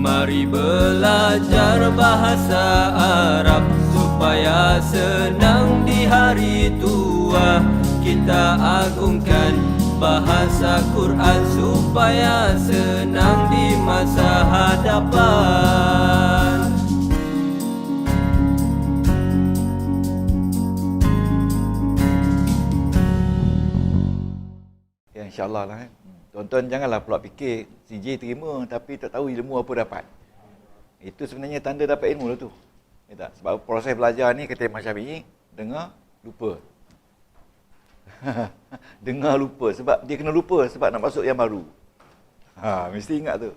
Mari belajar bahasa Arab supaya senang di hari tua. Kita agungkan bahasa Quran supaya senang di masa hadapan. Ya, insyaAllah lah. Tuan-tuan janganlah pula fikir CJ terima tapi tak tahu ilmu apa dapat. Itu sebenarnya tanda dapat ilmu lah tu. Ya tak? Sebab proses belajar ni kata Imam Syafi'i, dengar, lupa. Dengar lupa sebab dia kena lupa sebab nak masuk yang baru. Mesti ingat tu.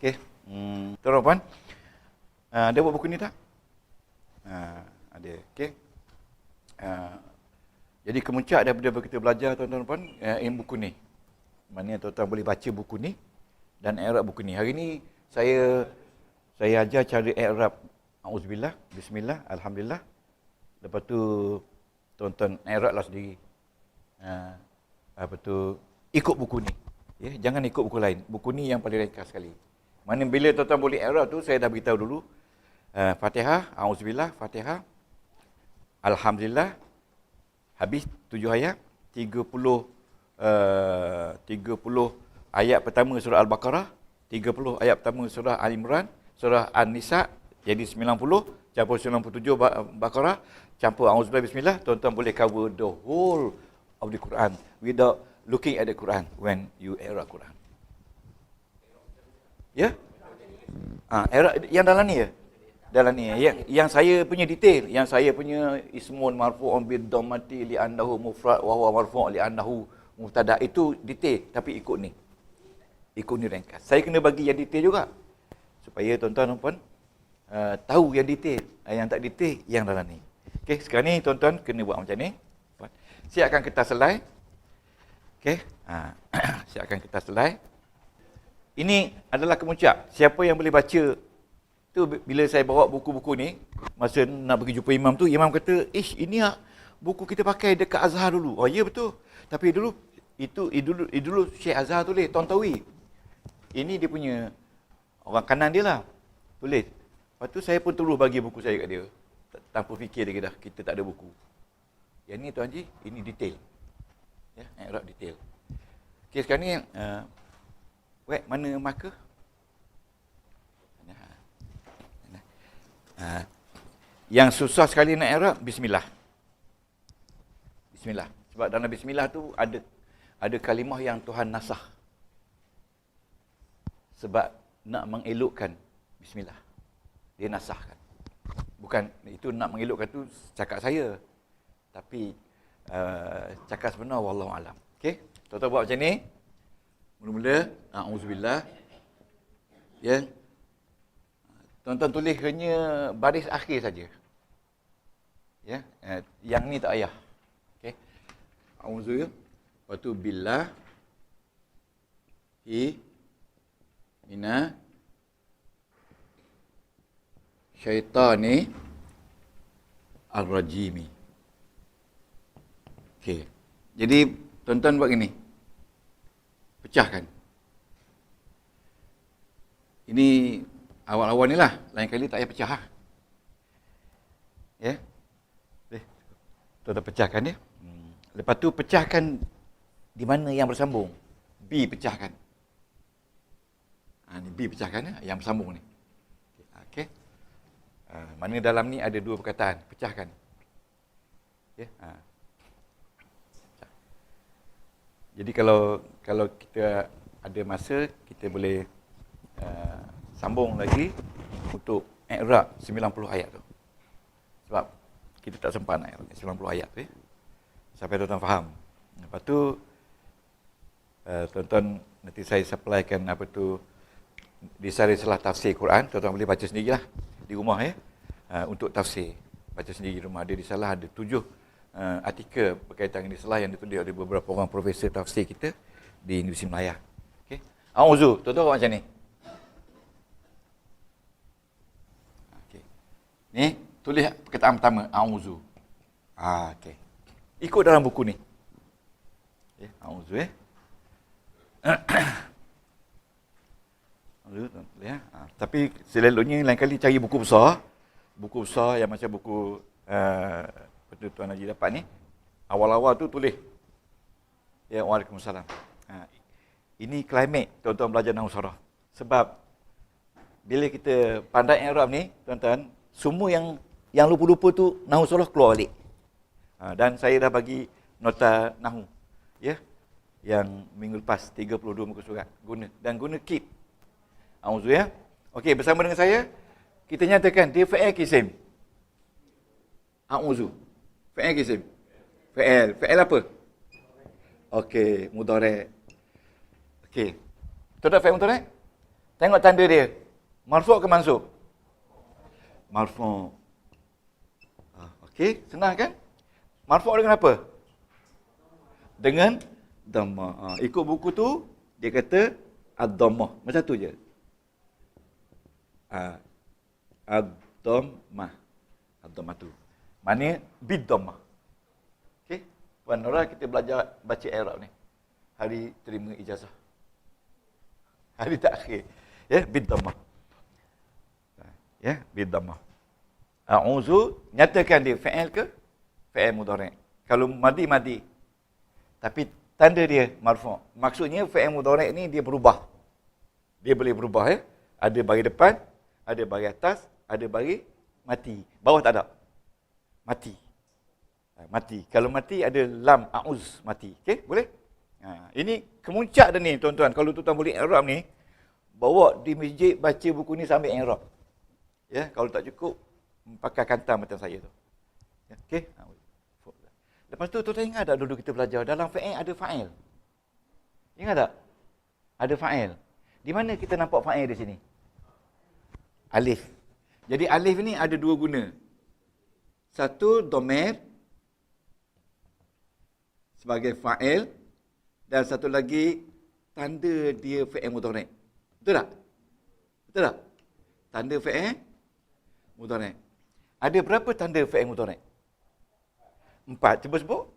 Okey. Tuan-tuan puan, ada buat buku ni tak? Ada. Okey. Jadi kemuncak daripada kita belajar tuan-tuan puan ilmu buku ni. Mana tuan-tuan boleh baca buku ni dan i'rab buku ni. Hari ni saya ajar cara i'rab auzubillah, bismillah, alhamdulillah. Lepas tu tuan-tuan i'rablah sendiri. Apa tu ikut buku ni. Ya, jangan ikut buku lain. Buku ni yang paling ringkas sekali. Mana bila tuan-tuan boleh i'rab tu saya dah beritahu dulu. Fatihah, auzubillah, Fatihah. Alhamdulillah. Habis 7 ayat, 30 ayat pertama surah Al-Baqarah, 30 ayat pertama surah Al-Imran, surah An-Nisa, jadi 90, campur 97 Baqarah, campur auzubillah bismillah, tuan-tuan boleh cover the whole of the Quran without looking at the Quran when you i'rab Quran. Ya? I'rab yang dalam ni ya? Dalam ni yang saya punya detail, yang saya punya ismun marfu'un bid-dhammati li annahu mufrad wa huwa marfu' li annahu mubtada, itu detail tapi ikut ni. Ikut ni ringkas. Saya kena bagi yang detail juga supaya tuan-tuan puan tahu yang detail, yang tak detail yang dalam ni. Okey, sekarang ni tuan-tuan kena buat macam ni. Siapkan kertas selai. Okey. Siapkan kertas selai. Ini adalah kemuncak. Siapa yang boleh baca tu, bila saya bawa buku-buku ni, masa nak pergi jumpa imam tu, imam kata, ini buku kita pakai dekat Azhar dulu. Oh ya betul. Tapi dulu dulu Syekh Azhar tulis, Tontawi. Ini dia punya orang kanan dia lah. Tulis. Lepas tu saya pun terus bagi buku saya kat dia. Tanpa fikir dia dah, kita tak ada buku. Yang ni Tuan Haji, ini detail. Ya, i'rab detail. Okey, sekarang ni mana marker? Yang susah sekali nak i'rab bismillah. Bismillah. Sebab dalam bismillah tu ada kalimah yang Tuhan nasah. Sebab nak mengelokkan bismillah. Dia nasahkan. Bukan itu nak mengelokkan tu cakap saya. Tapi cakap sebenar wallahu alam. Okey? Tuan-tuan buat macam ni. Mula-mula auzubillah. Ya. Tuan-tuan tulis hanya baris akhir saja. Ya, yang ni tak payah. Okey. Auzu, lepas tu billah mina syaitani ar-rajimi. Okey. Jadi tuan-tuan buat gini. Pecahkan. Ini awal-awal ni lah, lain kali tak payah pecah lah. Ya. Tuan-tuan pecahkan dia. Lepas tu pecahkan di mana yang bersambung. B pecahkan. Ni B pecahkan ya, yang bersambung ni. Okey. Mana dalam ni ada dua perkataan, pecahkan. Ya. Jadi kalau kita ada masa, kita boleh sambung lagi untuk i'rab 90 ayat tu. Sebab kita tak sempat nak 90 ayat tu ya. Sampai tuan-tuan faham. Lepas tu tuan-tuan nanti saya supplykan apa tu risalah tafsir Quran, tuan-tuan boleh baca sendirilah di rumah ya. Untuk tafsir, baca sendiri di rumah. Ada risalah, ada 7 artikel berkaitan dengan risalah yang ditulis oleh beberapa orang profesor tafsir kita di Universiti Melaya. Okey. Auzu, tuan-tuan buat macam ni. Ni, tulis perkataan pertama, auzu. Okey. Ikut dalam buku ni. Auzu . Ya. Tapi selalunya lain kali cari buku besar. Buku besar yang macam buku betul Tuan Haji dapat ni. Awal-awal tu tulis. Ya, Waalaikumsalam. Ini climate tuan-tuan belajar nahwu saraf. Sebab bila kita pandai i'rab ni, tuan-tuan, semua yang lupa-lupa tu nahwu saraf keluar balik. Dan saya dah bagi nota nahwu. Ya. Yang minggu lepas 32 muka surat guna keep. Auzu ya. Okey, bersama dengan saya kita nyatakan dia fa'il kisim. Auzu. Fa'il kisim. Fa'il apa? Okey, mudhari'. Okey. Tuan fa'il mudhari'? Tengok tanda dia. Marfu' ke mansub? Marfu'. Okey, senang kan? Marfu' dengan apa? Dengan dhammah. Ikut buku tu dia kata ad-dhammah. Macam tu je. Ad-dhammah. Ad-dhammah tu. Maknanya bid-dhammah. Okey. Puan Nora, kita belajar baca i'rab ni. Hari terima ijazah. Hari takhir. Ya, bid-dhammah. Ya, bid-dhammah. A'udzu, nyatakan dia fa'il ke? Fa'il mudhari'. Kalau madi. Tapi tanda dia marfu'. Maksudnya fa'il mudhari' ni dia berubah. Dia boleh berubah ya. Ada bagi depan, ada bagi atas, ada bagi mati. Bawah tak ada. Mati. Mati. Kalau mati ada lam a'uz mati. Okey, boleh? Ini kemuncak dah ni tuan-tuan. Kalau tuan-tuan boleh i'rab ni, bawa di masjid baca buku ni sambil i'rab. Ya, kalau tak cukup pakai kantam macam saya tu. Ya, okey. Lepas tu tuan-tuan ingat tak dulu kita belajar dalam fa'il ada fa'il. Ingat tak? Ada fa'il. Di mana kita nampak fa'il di sini? Alif. Jadi alif ni ada dua guna. Satu dhamir sebagai fa'il dan satu lagi tanda dia fa'il mudhari'. Betul tak? Betul tak? Tanda fa'il mudhari'. Ada berapa tanda fa'il mudhari'? 4. Cuba sebut.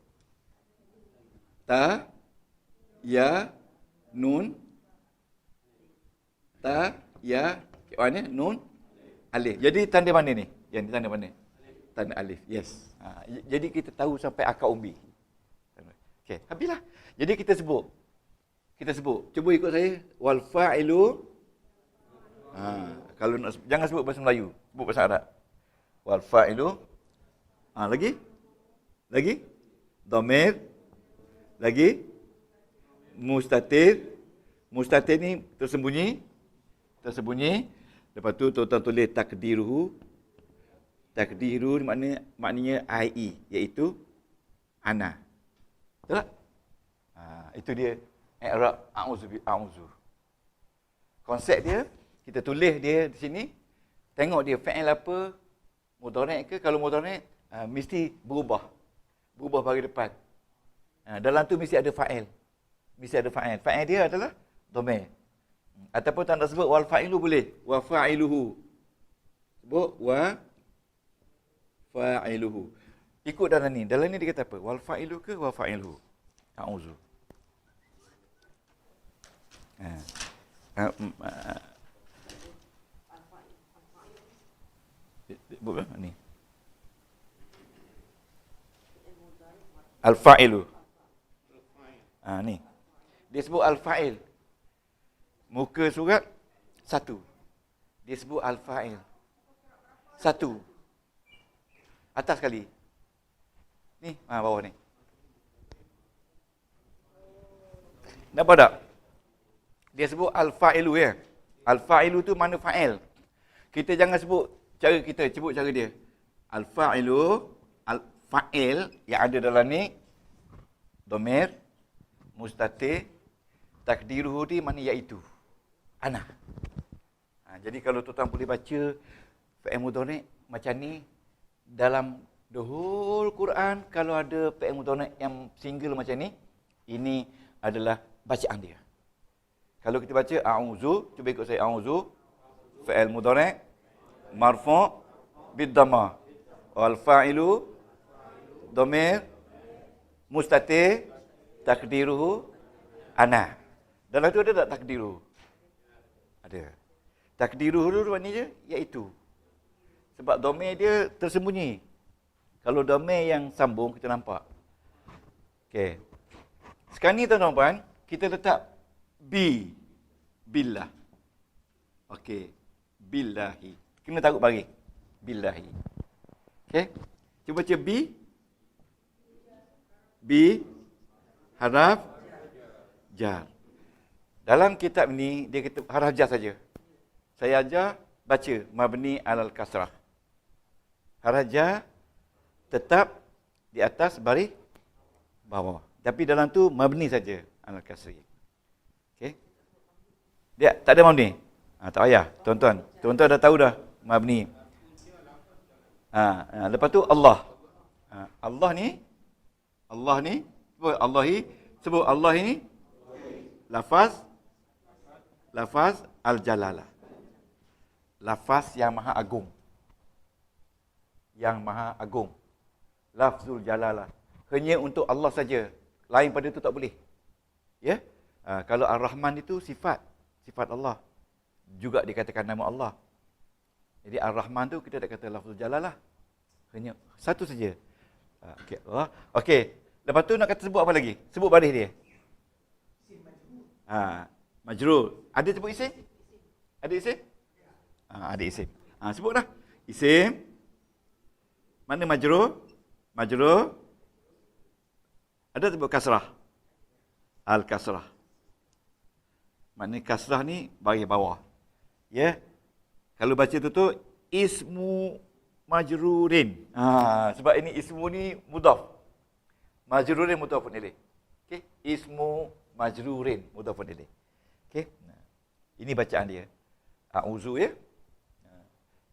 Ta, ya, nun, ta, ya, mana? Nun, alif. Jadi tanda mana ni? Yang tanda mana? Tanda alif. Yes. Jadi kita tahu sampai akar umbi. Okey, habislah. Jadi kita sebut. Cuba ikut saya. Wal fa'ilu. Kalau nak, jangan sebut bahasa Melayu. Sebut bahasa Arab. Wal fa'ilu. Lagi? Dhamir. Lagi? Mustatir. Mustatir ni tersembunyi. Lepas tu tuan-tuan tulis takdiruhu. Takdiru maknanya IE, iaitu ana. Betul tak? Itu dia i'rab a'udzu. Konsep dia, kita tulis dia di sini. Tengok dia fa'il apa, mudhari' ke? Kalau mudhari' mesti berubah bagi depan. Dalam tu mesti ada fa'il. Fa'il dia adalah dhamir. Ataupun tak nak sebut wal fa'ilu boleh. Wa fa'iluhu. Sebut wa fa'iluhu. Ikut dalam ni. Dalam ni dia kata apa? Wal fa'ilu ke wa fa'iluhu? A'udzu. Bukan ni. Al-fa'ilu. Ni. Dia sebut al-fa'il. Muka surat 1. Dia sebut al-fa'il. 1. Atas sekali. Ni, bawah ni. Nampak tak? Dia sebut al-fa'ilu ya. Al-fa'ilu tu mana fa'il. Kita jangan sebut cara kita, sebut cara dia. Al-fa'ilu, al-fa'il yang ada dalam ni dhamir, mustatir, takdiruhu di mana iaitu ana. Jadi kalau tuan-tuan boleh baca fa'il mudhari' macam ni dalam the whole Quran, kalau ada fa'il mudhari' yang single macam ni, ini adalah bacaan dia. Kalau kita baca a'udzu, cuba ikut saya, a'udzu fa'il mudhari' marfu' bid-dhammah wal fa'ilu dhamir mustatir takdiruhu ana. Dalam tu ada tak takdiru? Ada. Takdiruhu maknanya iaitu. Sebab domain dia tersembunyi. Kalau domain yang sambung kita nampak. Okey. Sekarang ni tuan-tuan, kita letak billah. Okey. Billahi. Kena taruh baris. Billahi. Okey. Cuba baca haraf jar. Dalam kitab ni dia kata haraf jar saja. Saya ajar baca mabni alal kasrah. Haraf jar tetap di atas baris bawah. Tapi dalam tu mabni saja alal kasri. Okey. Dia tak ada mabni. Tak payah, tuan-tuan. Tuan-tuan dah tahu dah mabni. Lepas tu Allah. Allah ni sebut Allah ini lafaz al-jalalah. Lafaz yang maha agung. Yang maha agung. Lafzul jalalah. Hanya untuk Allah saja. Lain pada itu tak boleh. Ya? Kalau Ar-Rahman itu sifat Allah. Juga dikatakan nama Allah. Jadi Ar-Rahman tu kita tak kata lafzul jalalah. Hanya satu saja. Okey. Okey. Lepas tu nak kata sebut apa lagi? Sebut baris dia. Majrur. Ada sebut isim? Ada isim? Ada isim. Sebut dah. Isim. Mana majrur? Majrur. Ada sebut kasrah. Al-kasrah. Maknanya kasrah ni baris bawah. Ya. Kalau baca tu ismu majrurin. Sebab ini ismu ni mudhaf. Majrurin mudhafun ilaih. Okey, ismu majrurin mudhafun ilaih. Okey. Ini bacaan dia. A'udzu ya.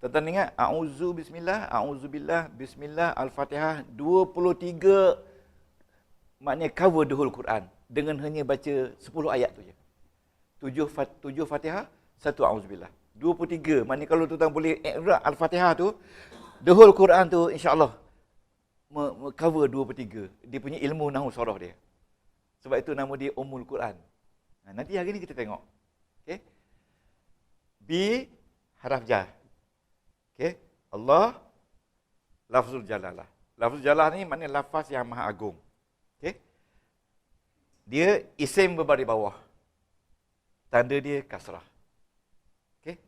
Tuan-tuan ingat a'udzu bismillah, a'udzubillah, bismillah, al-Fatihah 23 maknanya cover the whole Quran dengan hanya baca 10 ayat tu je. 7 Fatihah, 1 a'udzubillah. 23. Maknanya kalau tuan-tuan boleh i'rab al-Fatihah tu, the whole Quran tu insya-Allah cover 23. Dia punya ilmu nahwu sarah dia. Sebab itu nama dia Ummul Quran. Nanti hari ni kita tengok. Okey. Bi haraf jar. Okey. Allah lafzul jalalah. Lafzul jalalah ni maknanya lafaz yang maha agung. Okey. Dia isim berbaris bawah. Tanda dia kasrah. Okey.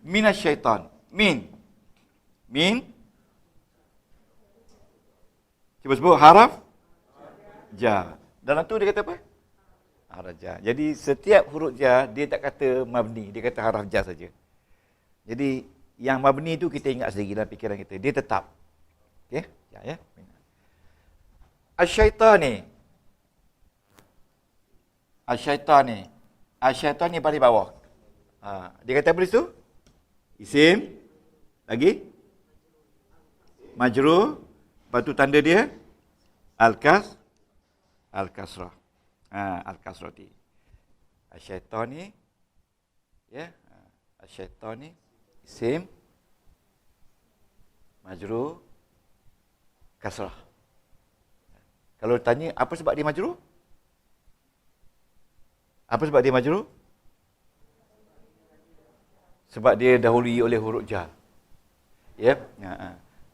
Minasyaitan. Min. Cuba sebut haraf jar. Dalam tu dia kata apa? Haraf jar. Jadi setiap huruf jar dia tak kata mabni, dia kata haraf jar saja. Jadi yang mabni tu kita ingat sendiri dalam fikiran kita. Dia tetap. Okey? Ya. Asyaitani. Asyaitani baris bawah. Dia kata apa di situ? Isim. Lagi? Majrur. Lepas tu tanda dia al-kasrah. Al-kasrati. Asyaitani. Ya. Asyaitani. Isim. Majrur. Kasrah. Kalau tanya apa sebab dia majrur? Apa sebab dia majrur? Sebab dia dahului oleh huruf jar. Ya.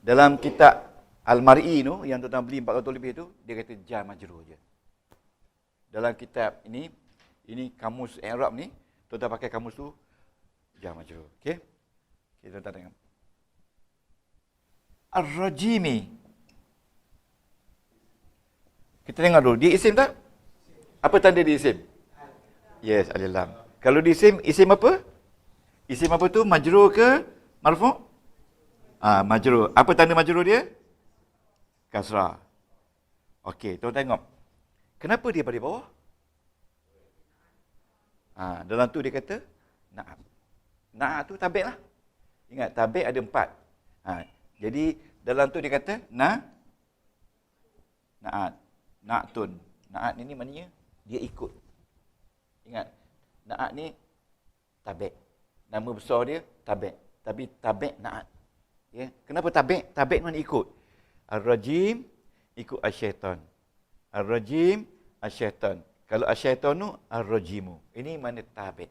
Dalam kitab Al-Mar'i tu yang tuan-tuan beli 400 lebih tu, dia kata jar majrur je. Dalam kitab ini kamus i'rab ni, tuan-tuan pakai kamus tu jar majrur. Okey? Okey, tuan-tuan tengok. Ar-rajimi. Kita tengok dulu, dia isim tak? Apa tanda dia isim? Yes, alif lam. Kalau dia isim apa? Isim apa tu? Majrur ke marfu'? Majrur. Apa tanda majrur dia? Kasrah. Okey, tuan tengok. Kenapa dia pada bawah? Dalam tu dia kata na'at. Na'at tu tabik lah. Ingat, tabik ada 4. Jadi dalam tu dia kata na'at. Na'atun. Na'at ni maknanya dia ikut. Ingat, na'at ni tabik. Nama besar dia tabik. Tapi tabik na'at. Ya. Kenapa tabik? Tabik mana ikut? Ar-rajim ikut asyaitan. Ar-rajim asyaitan. Kalau asyaitan tu ar-rajimu. Ini mana tabik.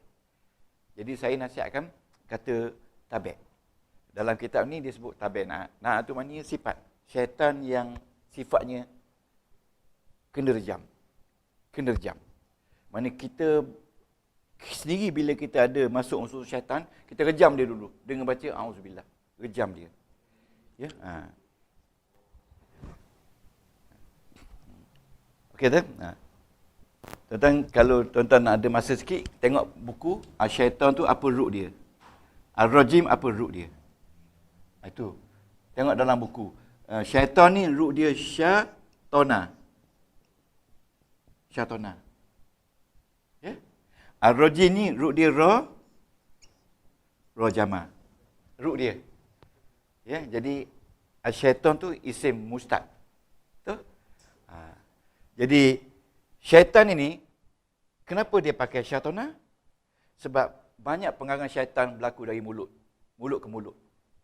Jadi saya nasihatkan kata tabe'. Dalam kitab ni dia sebut tabe'. Nah tu maknanya sifat. Syaitan yang sifatnya kena rejam. Kena rejam. Mana kita sendiri bila kita ada masuk unsur syaitan, kita rejam dia dulu dengan baca auzubillah. Rejam dia. Ya. Okey tak? Tuan-tuan, kalau tuan-tuan ada masa sikit, tengok buku syaitan tu apa root dia. Ar-Rajim apa root dia. Itu. Tengok dalam buku. Syaitan ni root dia syatona. Syatona. Ya? Ar-Rajim ni root dia rojama. Root dia. Ya, jadi syaitan tu isim mustaq. Betul? Jadi syaitan ini, kenapa dia pakai syatona? Sebab banyak pengarang syaitan berlaku dari mulut. Mulut ke mulut.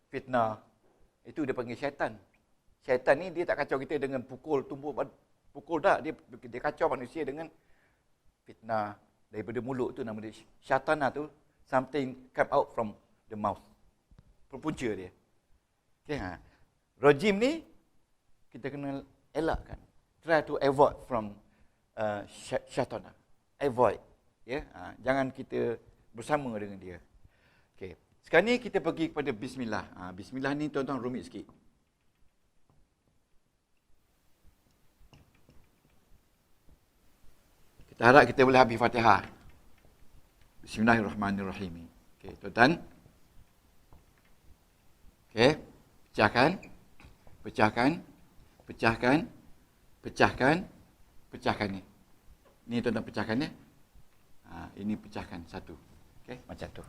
Fitnah. Itu dia panggil syaitan. Syaitan ni dia tak kacau kita dengan pukul, tumbuk, pukul tak. Dia kacau manusia dengan fitnah. Daripada mulut tu nama dia. Syatana tu, something come out from the mouth. Punca dia. Okay, Rajim ni, kita kena elakkan. Try to avoid from syatana. Avoid. Ya? Jangan kita bersama dengan dia. Okay. Sekarang ni kita pergi kepada bismillah. Bismillah ni tuan-tuan rumit sikit. Kita harap kita boleh habis Fatihah. Bismillahirrahmanirrahim. Okay, tuan-tuan. Okay. Pecahkan. Pecahkan. Pecahkan. Pecahkan. Pecahkan ni. Ni tuan-tuan pecahkan ya. Ini pecahkan satu. Okay, macam tu.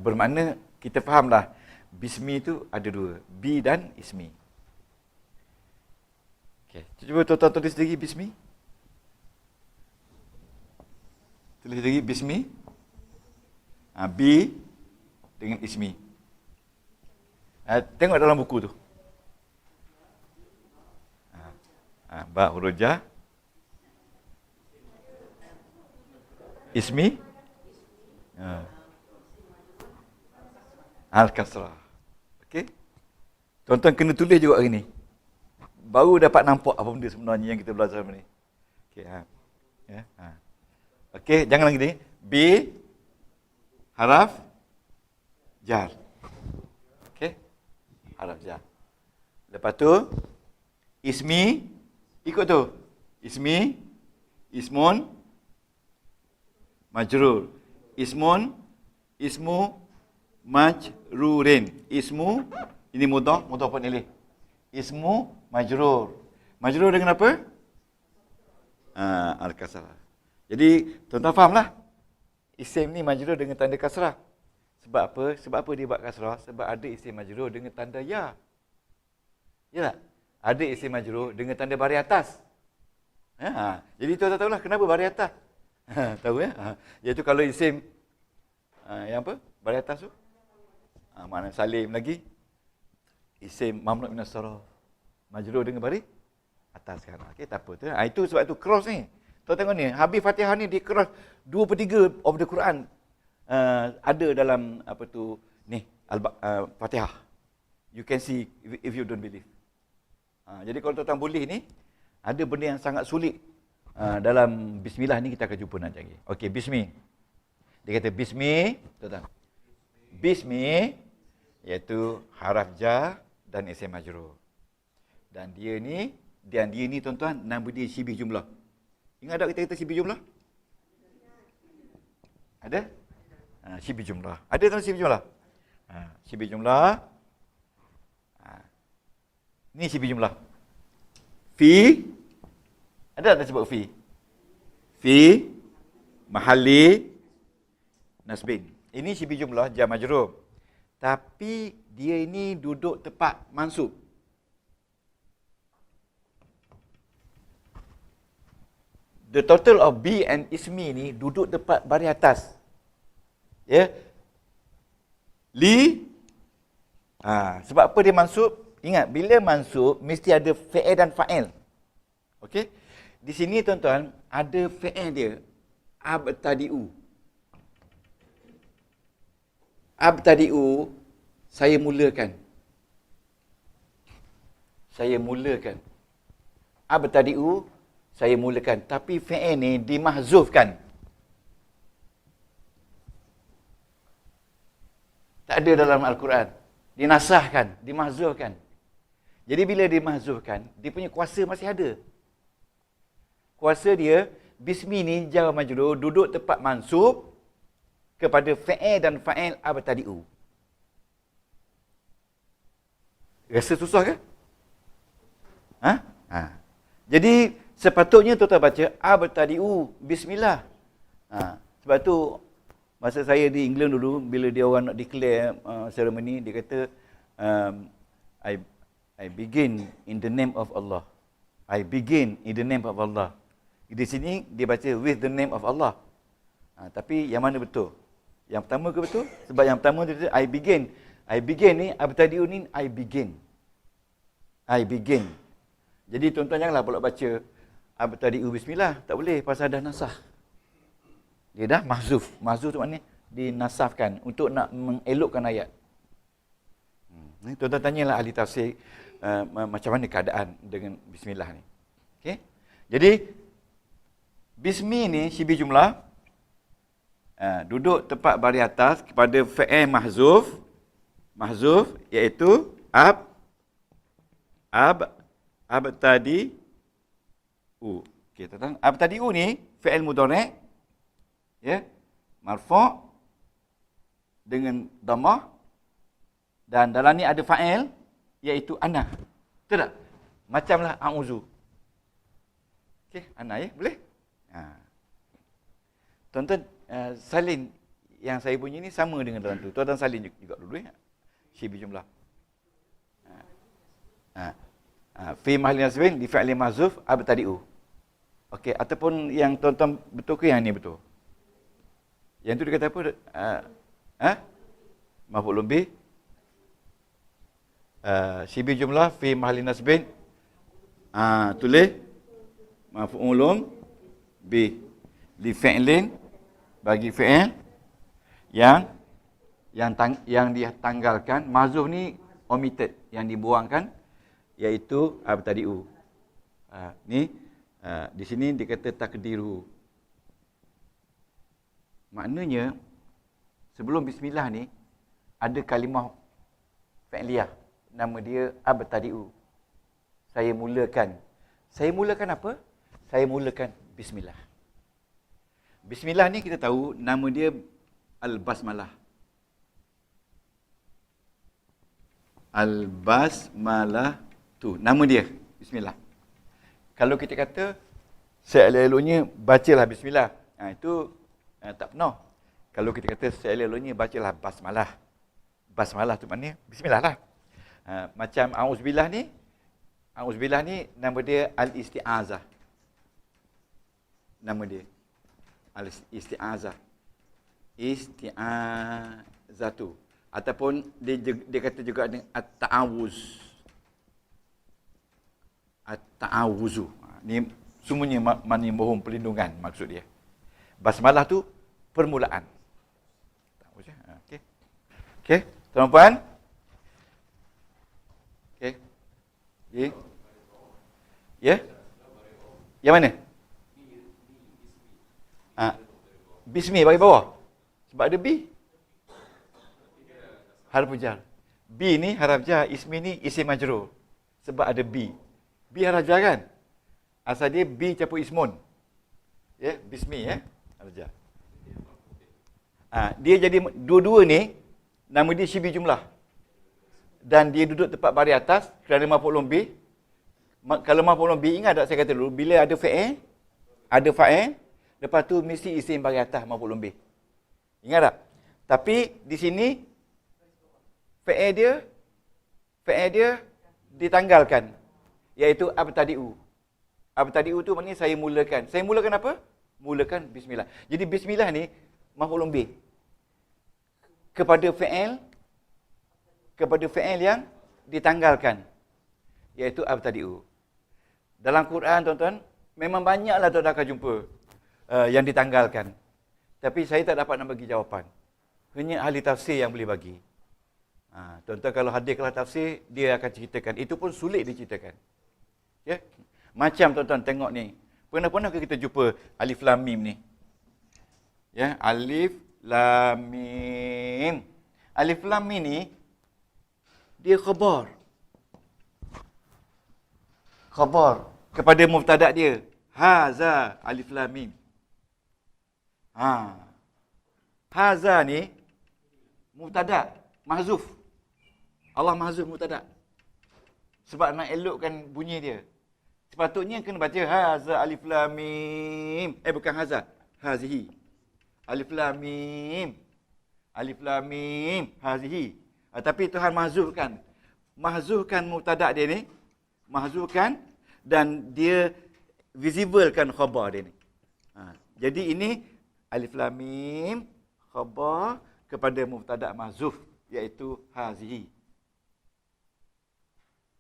Bermakna kita fahamlah bismi tu ada dua, bi dan ismi. Okay, cuba tuan-tuan tulis lagi bismi. Tulis lagi bismi. Bi dengan ismi. Tengok dalam buku tu. Ba huruf ja. Ismi. Al-Kasrah. Okey. Tuan-tuan kena tulis juga hari ni. Baru dapat nampak apa benda sebenarnya yang kita belajar hari ni. Okey, ya. Okey, jangan lagi ni. B haraf jar. Okey. Haraf jar. Lepas tu ismi ikut tu. Ismi, ismun, majrur. Ismun, ismu, majrurin. Ismu, ini mudhaf, mudhaf ilaih. Ismu, majrur. Majrur dengan apa? Al-kasrah. Jadi, tuan-tuan fahamlah. Isim ni majrur dengan tanda kasrah. Sebab apa? Sebab apa dia buat kasrah? Sebab ada isim majrur dengan tanda ya. Ya tak? Ada isim majrur dengan tanda baris atas. Jadi tuan-tuan tahulah kenapa baris atas. Tahu ya? Iaitu kalau isim yang apa? Baris atas tu. Makna salim lagi. Isim mamnu' minas sarf. Majrur dengan baris atas kan. Okey, tak apa tu. Itu sebab tu cross ni. Tuan tengok ni, habis Fatihah ni di cross 2/3 of the Quran ada dalam apa tu ni Fatihah. You can see if you don't believe. Jadi kalau tuan-tuan boleh ni, ada benda yang sangat sulit dalam bismillah ni kita akan jumpa nanti lagi. Okey, bismi. Dia kata bismi, tuan-tuan. Bismi iaitu haraf jar dan isim majrur. Dan dia ni tuan-tuan nama dia syibih jumlah. Ingat tak kita kata syibih jumlah? Ada? Syibih jumlah. Ada tuan syibih jumlah? Syibih jumlah. Ni syibih jumlah. Fi. Ada tak sebut fi? Fi mahalli nasbin. Ini syibih jumlah jar majrur. Tapi dia ini duduk tepat mansub. The total of B and ismi ni duduk tepat baris atas. Ya. Li. Sebab apa dia mansub? Ingat, bila mansub mesti ada fa'il dan fa'il. Okey? Di sini tuan-tuan ada fa'il dia. Abtadi'u. Abtadi'u, saya mulakan. Saya mulakan. Abtadi'u, saya mulakan. Tapi fi'il ni dimahzufkan. Tak ada dalam Al-Quran. Dinasahkan, dimahzufkan. Jadi bila dimahzufkan, dia punya kuasa masih ada. Kuasa dia, bismi ni jar majrur duduk tepat mansub kepada fi'il dan fa'il abtadi'u. Rasa susah ke? Jadi sepatutnya tuan-tuan baca abtadi'u bismillah. Sebab tu masa saya di England dulu, bila dia orang nak declare ceremony, dia kata I begin in the name of Allah. I begin in the name of Allah. Di sini dia baca with the name of Allah. Tapi yang mana betul? Yang pertama ke betul? Sebab yang pertama dia kata I begin. I begin ni, abtadi'u ni I begin. I begin. Jadi tuan-tuan janganlah pula baca abtadi'u bismillah. Tak boleh, pasal dah nasah. Dia dah mahzuf. Mahzuf tu maknanya dinasahkan untuk nak mengelokkan ayat. Tuan-tuan tanyalah ahli tafsir macam mana keadaan dengan bismillah ni. Okey. Jadi bismi ni syibih jumlah duduk tepat baris atas kepada fi'il mahzuf iaitu abtadi'u. Okey, tuan-tuan, abtadi'u ni fi'il mudhari' ya, marfu' dengan dhammah, dan dalam ni ada fa'il iaitu ana. Betul tak? Macamlah a'udzu. Okey, ana ya, boleh? Tuan-tuan salin yang saya punya ni sama dengan dalam tu. Tuan-tuan salin juga dulu ya. Syibih jumlah. Fi mahallin nasbin li fi'li mahzuf abtadi'u. Okey, ataupun yang tuan-tuan betul ke yang ni betul? Yang tu dia kata apa? Maf'ulun bih. Syibih jumlah fi mahallin nasbin. Tulis maf'ulun bih li fi'lin, bagi fi'il yang ditanggalkan. Mahzuf ni omitted, yang dibuangkan, iaitu abtadi'u. Di sini dikata takdiru. Maknanya sebelum bismillah ni ada kalimah fi'liyah, nama dia abtadi'u. Saya mulakan. Saya mulakan apa? Saya mulakan bismillah. Bismillah ni kita tahu nama dia al-basmalah. Al-basmalah tu nama dia, bismillah. Kalau kita kata seelok-eloknya bacalah bismillah, itu tak penuh. Kalau kita kata seelok-eloknya bacalah basmalah. Basmalah tu maknanya bismillah lah. Macam auzubillah ni nama dia al-isti'azah. Nama dia al-isti'azah. Isti'azatu. Ataupun dia kata juga dengan at-ta'awuz. At-ta'awuzu. Ni semuanya maknanya mohon perlindungan maksud dia. Basmalah tu permulaan. Okey. Okey, tuan-puan. Okey. Ya? Yang mana? Bismi bagi bawah. Sebab ada bi. Harf jar. Bi ni harf jar, ismi ni isim majrur. Sebab ada bi. Bi harf jar kan? Asal dia bi campur ismun. Ya, bismi ya. Harf jar. Dia jadi dua-dua ni nama dia syibih jumlah. Dan dia duduk tepat baris atas kerana maf'ulun bih. Kalau maf'ulun bih, ingat tak saya kata dulu, bila ada fa'il, lepas tu mesti isim baris atas maf'ulun bih. Ingat tak? Tapi di sini fa'il dia ditanggalkan, iaitu abtadi'u. Abtadi'u tu maknanya saya mulakan. Saya mulakan apa? Mulakan bismillah. Jadi bismillah ni maf'ulun bih kepada fi'il yang ditanggalkan, iaitu abtadi'u. Dalam Quran tuan-tuan, memang banyaklah tuan-tuan akan jumpa yang ditanggalkan. Tapi saya tak dapat nak bagi jawapan. Hanya ahli tafsir yang boleh bagi. Tuan-tuan kalau hadir kelas tafsir, dia akan ceritakan. Itu pun sulit diceritakan. Ya? Macam tuan-tuan tengok ni. Pernah ke kita jumpa alif lam mim ni? Ya, alif lam mim. Alif lam mim ni dia khabar. Khabar kepada mubtada dia. Haza alif lam mim. Haza ni mubtada, mahzuf. Allah mahzuf mubtada. Sebab nak elokkan bunyi dia. Sepatutnya kena baca haza alif lam mim. Bukan haza, hazihi. Alif lam mim. Alif lam mim, hazihi. Tapi Tuhan mahzufkan. Mahzufkan mubtada dia ni. Mahzufkan dan dia visiblekan khabar dia ni. Jadi ini alif lam mim khabar kepada mubtada mahzuf iaitu hazihi.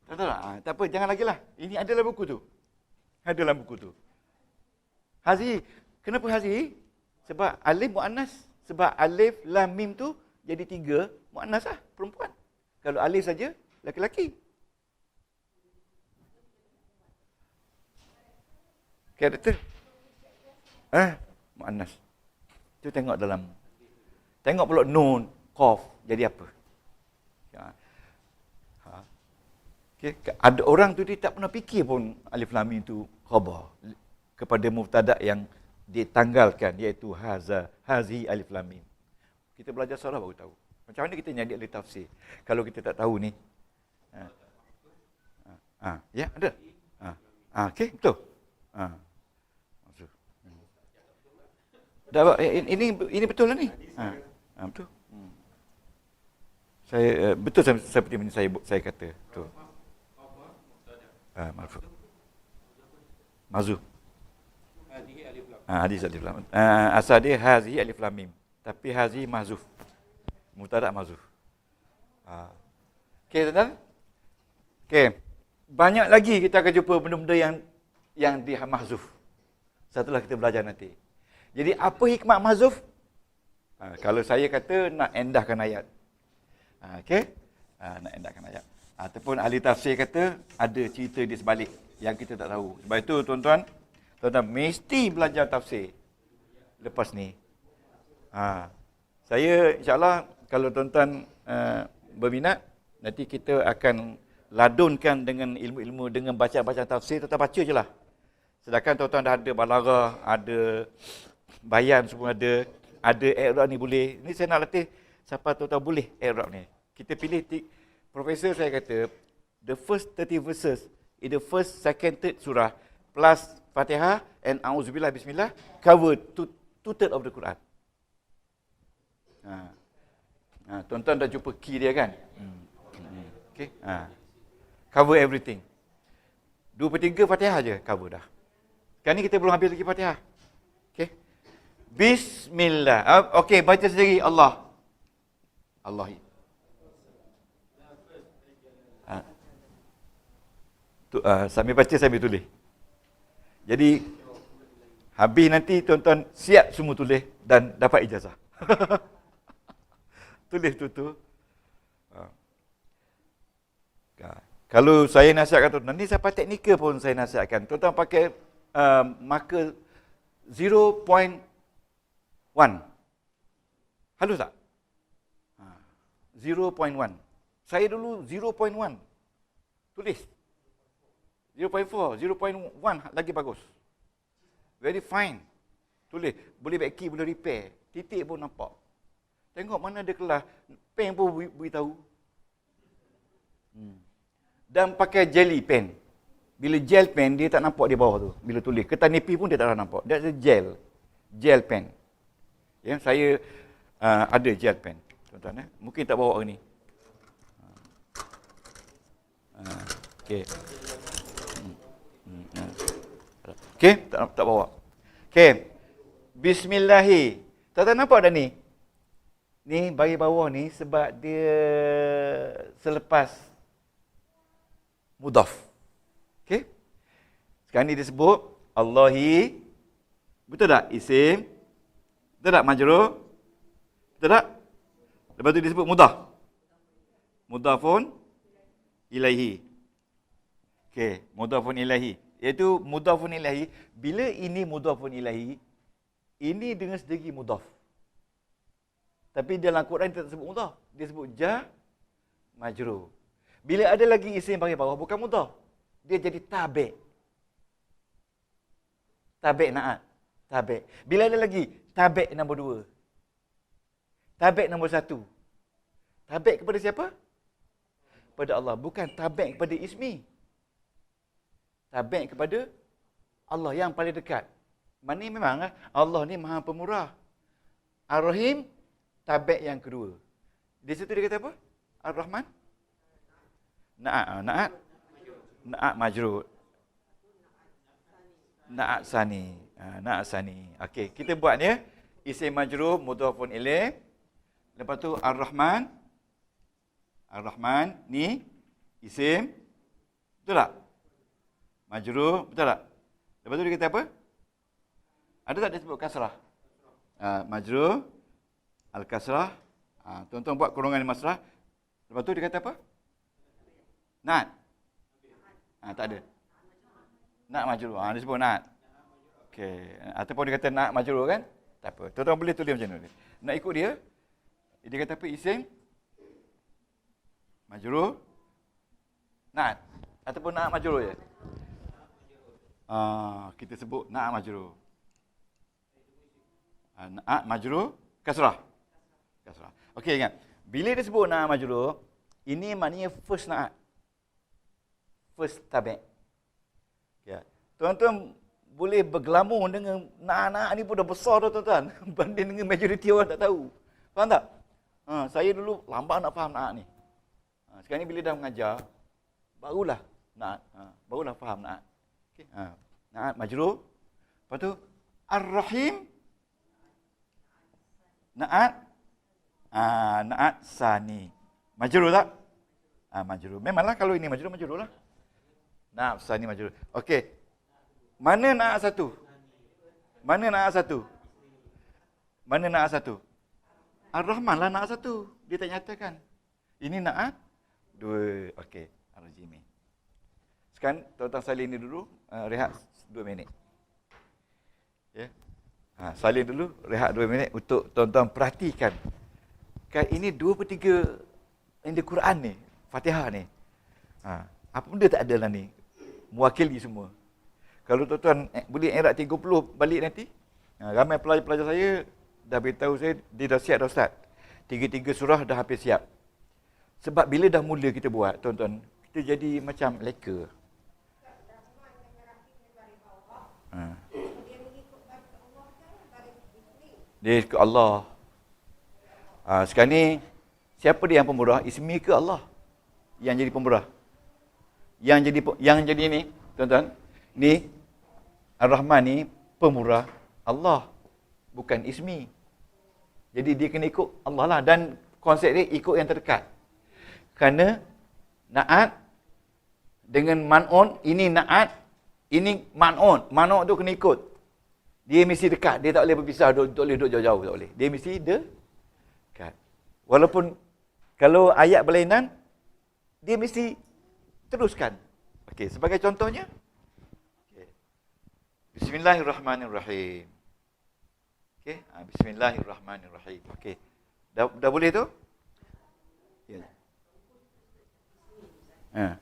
Tahu tak? Tak apa, jangan lagi lah. Ini ada dalam buku tu. Ada dalam buku tu. Hazihi. Kenapa hazihi? Sebab alif muannas. Sebab alif lam mim tu jadi 3 muannas lah, perempuan. Kalau alif saja laki-laki. Karakter. Muannas. Tu tengok dalam. Tengok pula nun, qaf jadi apa? Okay. Ada orang tu dia tak pernah fikir pun alif lam mim tu khabar kepada mubtada yang ditanggalkan iaitu haza, hazi alif lam mim. Kita belajar surah baru tahu. Macam mana kita nyari ahli tafsir kalau kita tak tahu ni? Ya, ada. Okey, betul. Ini betul lah ni. Betul. Saya betul seperti yang saya kata. Betul. Marfu. Mazuf. Hadis alif lam. Asal dia hazihi alif lam mim. Tapi hazihi mahzuf. Mubtada mahzuf. Okey, tuan-tuan? Okey. Banyak lagi kita akan jumpa benda-benda yang di mahzuf. Setelah kita belajar nanti. Jadi apa hikmat mahzuf? Kalau saya kata nak endahkan ayat. Okey? Nak endahkan ayat. Ataupun ahli tafsir kata ada cerita di sebalik yang kita tak tahu. Sebab itu tuan-tuan mesti belajar tafsir lepas ni. Saya insya-Allah kalau tuan-tuan berminat, nanti kita akan ladunkan dengan ilmu-ilmu dengan baca-baca tafsir, tuan-tuan baca je lah. Sedangkan tuan-tuan dah ada balaghah, ada bayan semua ada i'rab ni boleh. Ni saya nak latih siapa tuan-tuan boleh i'rab ni. Kita pilih profesor saya kata the first 30 verses in the first, second, third surah plus Fatihah and A'udzubillah Bismillah cover two-third of the Quran. Tuan-tuan dah jumpa key dia kan? Okay. Cover everything. 2/3 Fatihah je cover dah. Sekarang ni kita belum habis lagi Fatihah. Okay. Bismillah. Okay, baca sendiri Allah. Allah. Sambil baca, sambil tulis. Jadi, habis nanti tuan-tuan siap semua tulis dan dapat ijazah. Tulis tu. Kalau saya nasihatkan tuan-tuan, ni siapa teknikal pun saya nasihatkan. Tuan-tuan pakai marker 0.1. Halus tak? 0.1. Saya dulu 0.1. Tulis. 0.4, 0.1 lagi bagus. Very fine. Tulis. Boleh backi, boleh repair. Titik pun nampak. Tengok mana ada kelas. Pen pun beritahu. Dan pakai jelly pen. Bila gel pen, dia tak nampak di bawah tu. Bila tulis. Kertas nipis pun dia tak nampak. Dia ada gel. Gel pen. Ya, saya ada gel pen. Tuan-tuan. Mungkin tak bawa hari ni. Okey. Okey, tak bawa. Okey. Bismillahi. Tuan-tuan nampak dah ni? Ni bagi bawah ni sebab dia selepas mudhaf. Okey? Sekarang ni disebut Allahi. Betul tak? Isim. Betul tak majrur? Betul tak? Lepas tu disebut mudhaf. Mudhafun ilaihi. Okey, mudhafun ilaihi. Iaitu mudhafun ilaihi, bila ini mudhafun ilaihi, ini dengan sendiri mudhaf. Tapi dalam Quran dia tak sebut mudhaf. Dia sebut jar majrur. Bila ada lagi isim bagi bawah, bukan mudhaf. Dia jadi tabi'. Tabi' na'at. Tabi'. Bila ada lagi, tabi' nombor 2. Tabi' nombor 1. Tabi' kepada siapa? Kepada Allah. Bukan tabi' kepada ismi. Tabi' kepada Allah yang paling dekat. Mana memang Allah ni Maha Pemurah. Ar-Rahim, tabi' yang kedua. Di situ dia kata apa? Ar-Rahman? Na'at majrur. Na'at sani. Na'at sani. Okey, kita buat ni. Isim majrur, mudhafun ilaih. Lepas tu Ar-Rahman. Ar-Rahman ni isim. Betul tak? Majrur, betul tak? Lepas tu dia kata apa? Ada tak dia sebut kasrah? Majrur, al-kasrah. Tuan-tuan buat kurungan masrah. Lepas tu dia kata apa? Na'at. Tak ada. Na'at majrur. Dia sebut na'at. Okey. Ataupun dia kata na'at majrur kan? Tak apa. Tuan-tuan boleh tulis macam mana. Nak ikut dia. Dia kata apa? Isim. Majrur. Na'at. Ataupun na'at majrur je. Kita sebut na'at majrur. Na'at majrur. Kasrah. Kasrah. Okey, ingat. Bila dia sebut na'at majrur, ini maknanya first na'at. First tabi'. Ya. Tuan-tuan boleh bergelamun dengan na'at-na'at ni pun dah besar dah tuan-tuan. Banding dengan majoriti orang tak tahu. Faham tak? Saya dulu lambat nak faham na'at ni. Sekarang ni bila dah mengajar, barulah na'at. Barulah faham na'at. Okay. Na'at majrur. Lepas tu Ar-Rahim. Na'at. Na'at sani. Majrur tak? Majrur. Memanglah kalau ini majrur, majrur lah. Na'at sani majrur. Okey. Mana na'at satu? Mana na'at satu? Mana na'at satu? Ar-Rahman lah na'at satu. Dia tak nyatakan. Ini na'at 2. Okey. Ar-Rajimi. Sekarang tuan-tuan salin ni dulu. Rehat 2 minit. Ya. Salin dulu. Rehat 2 minit untuk tuan-tuan perhatikan. Kan ini 2/3 yang di Quran ni. Fatihah ni. Apa benda tak ada lah ni. Mewakili semua. Kalau tuan-tuan boleh erat 30 balik nanti. Ramai pelajar-pelajar saya dah beritahu saya, dia dah siap dah Ustaz. 3 surah dah hampir siap. Sebab bila dah mula kita buat, tuan-tuan, kita jadi macam leka. Dia ikut Allah. Sekarang ni, siapa dia yang pemurah? Ismi ke Allah yang jadi pemurah? Yang jadi ni, tuan-tuan, ni Ar-Rahman ni pemurah Allah, bukan ismi. Jadi dia kena ikut Allah lah, dan konsep dia ikut yang terdekat. Kerana na'at dengan man'un, ini na'at, ini man'un. Man'un tu kena ikut. Dia mesti dekat, dia tak boleh berpisah, tak boleh duduk jauh-jauh, tak boleh. Dia mesti dekat. Walaupun kalau ayat berlainan, dia mesti teruskan. Okey, sebagai contohnya, Bismillahirrahmanirrahim. Okey, Bismillahirrahmanirrahim. Okey. Dah boleh tu? Ya.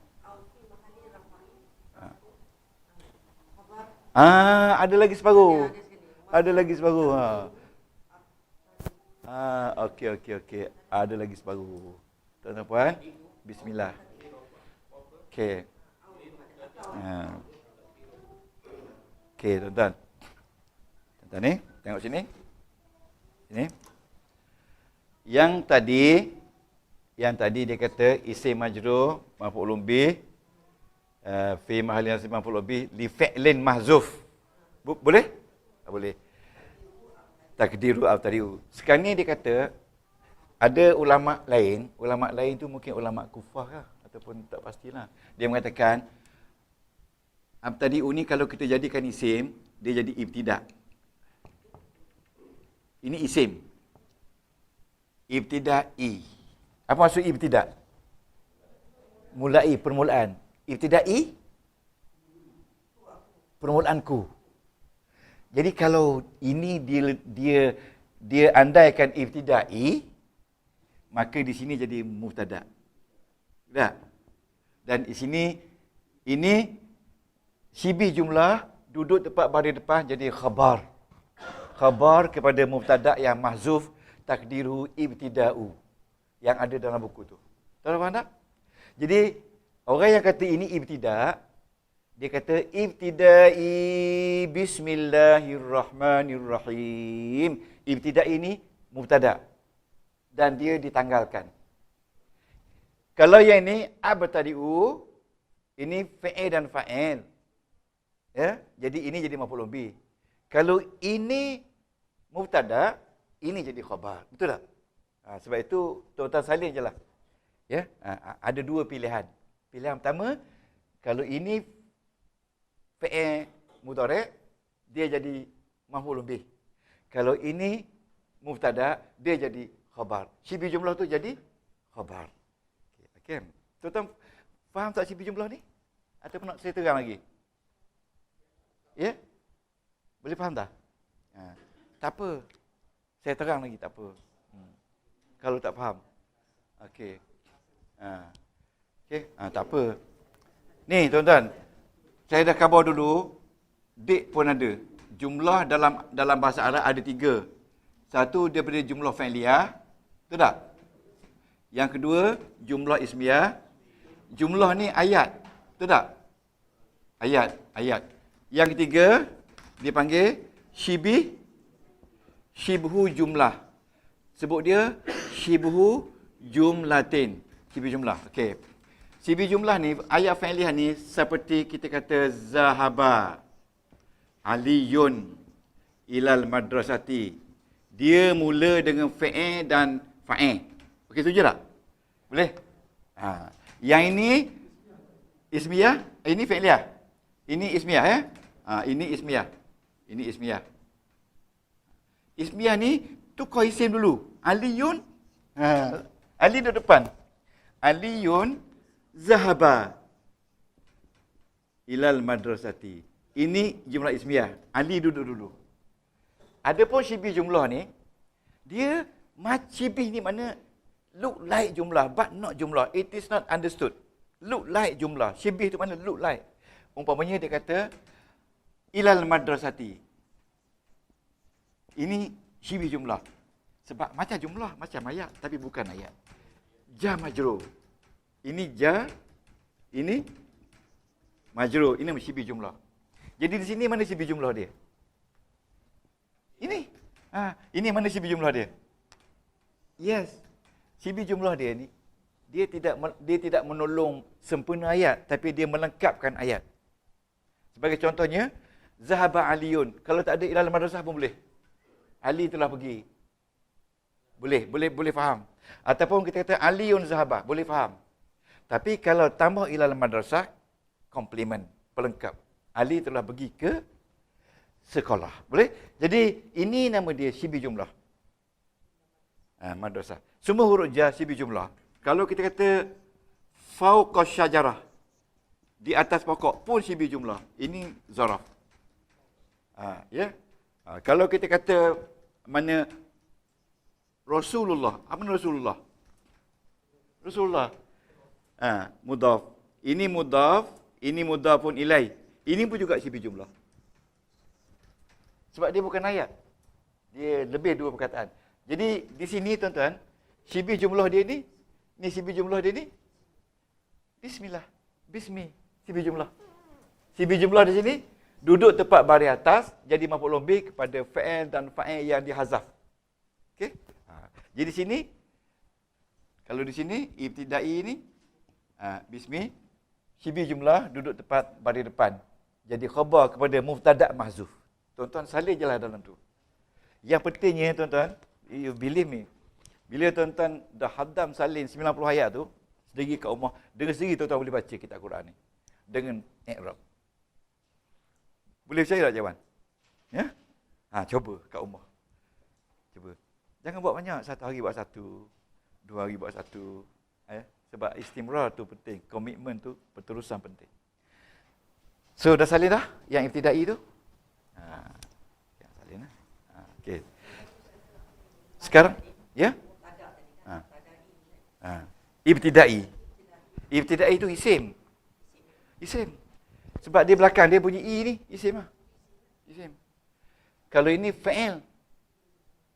Ada lagi separuh. Ada lagi separuh. Okey. Ada lagi separuh. Tuan-tuan puan, bismillah. Okey. Okey, tuan-tuan. Tuan-tuan ni, tengok sini. Sini. Yang tadi dia kata isim majrur maf'ulun bih fi mahallin nasb maf'ulun bih li fi'lin mahzuf. Boleh? Tak boleh. Takdiru al-tariu. Sekarang ni dia kata ada ulama lain tu mungkin ulama kufah kah ataupun tak pastilah. Dia mengatakan abtadi'u ni kalau kita jadikan isim, dia jadi ibtida'. Ini isim. Ibtida'i. Apa maksud ibtida'? Mulai, permulaan. Ibtida'i, permulaanku. Jadi kalau ini dia andaikan ibtida'i, maka di sini jadi mubtada'. Tak? Dan di sini ini syibih jumlah duduk tepat baris depan jadi khabar. Khabar kepada mubtada' yang mahzuf takdiru ibtida'u yang ada dalam buku tu. Tahu faham tak? Jadi orang yang kata ini ibtida', dia kata ibtida'i bismillahirrahmanirrahim. Ibtida' ini mubtada' dan dia ditanggalkan. Kalau yang ini abtadi'u, ini fa'il dan fa'il. Ya, jadi ini jadi maf'ul bih. Kalau ini mubtada', ini jadi khabar. Betul tak? Sebab itu tuan-tuan salin je lah. Ya, ada dua pilihan. Pilihan pertama, kalau ini fa'il mudhari', dia jadi maf'ul bih. Kalau ini mubtada', dia jadi khabar. Syibih jumlah tu jadi khabar. Okey. Tuan-tuan faham tak syibih jumlah ni? Ataupun nak saya terang lagi? Ya? Boleh faham tak? Tak apa. Saya terang lagi, tak apa. Kalau tak faham. Okey. Okey, tak apa. Ni tuan-tuan, saya dah khabar dulu. Dik pun ada. Jumlah dalam bahasa Arab ada 3. Satu daripada jumlah fa'iliyah. Betul tak? Yang kedua, jumlah ismiyah. Jumlah ni ayat. Betul tak? Ayat. Yang ketiga, dipanggil syibhu jumlah. Sebut dia syibhu jumlatin. Syibhu jumlah. Okey. Syibhu jumlah ni, ayat fa'iliyah ni seperti kita kata zahaba aliyun ilal madrasati. Dia mula dengan fa'il dan fa'il. Okey, setuju tak? Boleh? Yang ini ismiyah, ini fa'iliyah. Ini ismiyah ya. Ini ismiyah. Ini ismiyah. Ismiyah ni tukar isim dulu. Aliyun. Ali duduk depan. Aliyun zahaba ilal madrasati. Ini jumlah ismiyah. Ali duduk dulu. Adapun syibih jumlah ni, dia syibih ni mana look like jumlah but not jumlah. It is not understood. Look like jumlah. Syibih tu mana look like. Umpamanya dia kata ilal madrasati. Ini syibih jumlah. Sebab macam jumlah, macam ayat tapi bukan ayat. Ja majrur. Ini ja, ini majrur. Ini syibih jumlah. Jadi di sini mana syibih jumlah dia? Ini. Ini mana syibih jumlah dia? Yes. Syibih jumlah dia ni, dia tidak menolong sempurna ayat tapi dia melengkapkan ayat. Sebagai contohnya, zahaba aliyun. Kalau tak ada ilal madrasah pun boleh. Ali telah pergi. Boleh faham. Ataupun kita kata aliyun zahaba, boleh faham. Tapi kalau tambah ilal madrasah, komplement, pelengkap. Ali telah pergi ke sekolah. Boleh? Jadi ini nama dia syibih jumlah. Madrasah. Semua huruf jar syibih jumlah. Kalau kita kata fauqa syajarah, di atas pokok pun syibih jumlah. Ini zaraf. Ya. Kalau kita kata mana Rasulullah, apa mana Rasulullah? Rasulullah. Mudhaf. Ini mudhaf, ini mudhafun ilai. Ini pun juga syibih jumlah. Sebab dia bukan ayat. Dia lebih dua perkataan. Jadi di sini tuan-tuan, syibih jumlah dia ni syibih jumlah dia ni bismillah. Bismi, syibih jumlah. Syibih jumlah di sini duduk tepat baris atas jadi maf'ul bih kepada fa'il dan fa'il yang dihazaf. Okey? Jadi di sini kalau di sini ibtida'i ini bismi, syibih jumlah duduk tepat baris depan. Jadi khabar kepada mubtada' mahzuf. Tuan-tuan salin je lah dalam tu. Yang pentingnya tuan-tuan, you believe me, bila tuan-tuan dah hadam salin 90 ayat tu, sendiri kat rumah, dengan sendiri tuan-tuan boleh baca kitab Quran ni. Dengan i'rab. Boleh percaya tak Jawan? Ya? Coba kat rumah. Cuba. Jangan buat banyak, 1 hari buat 1, 2 hari buat 1. Sebab istimrar tu penting, komitmen tu berterusan penting. So dah salin dah yang ibtidai tu? Yang salin dah. Okey. Sekarang ya? Ibtidai. Ibtidai tu isim. Isim. Sebab dia belakang dia bunyi i ni, isim lah. Isim. Kalau ini fa'il.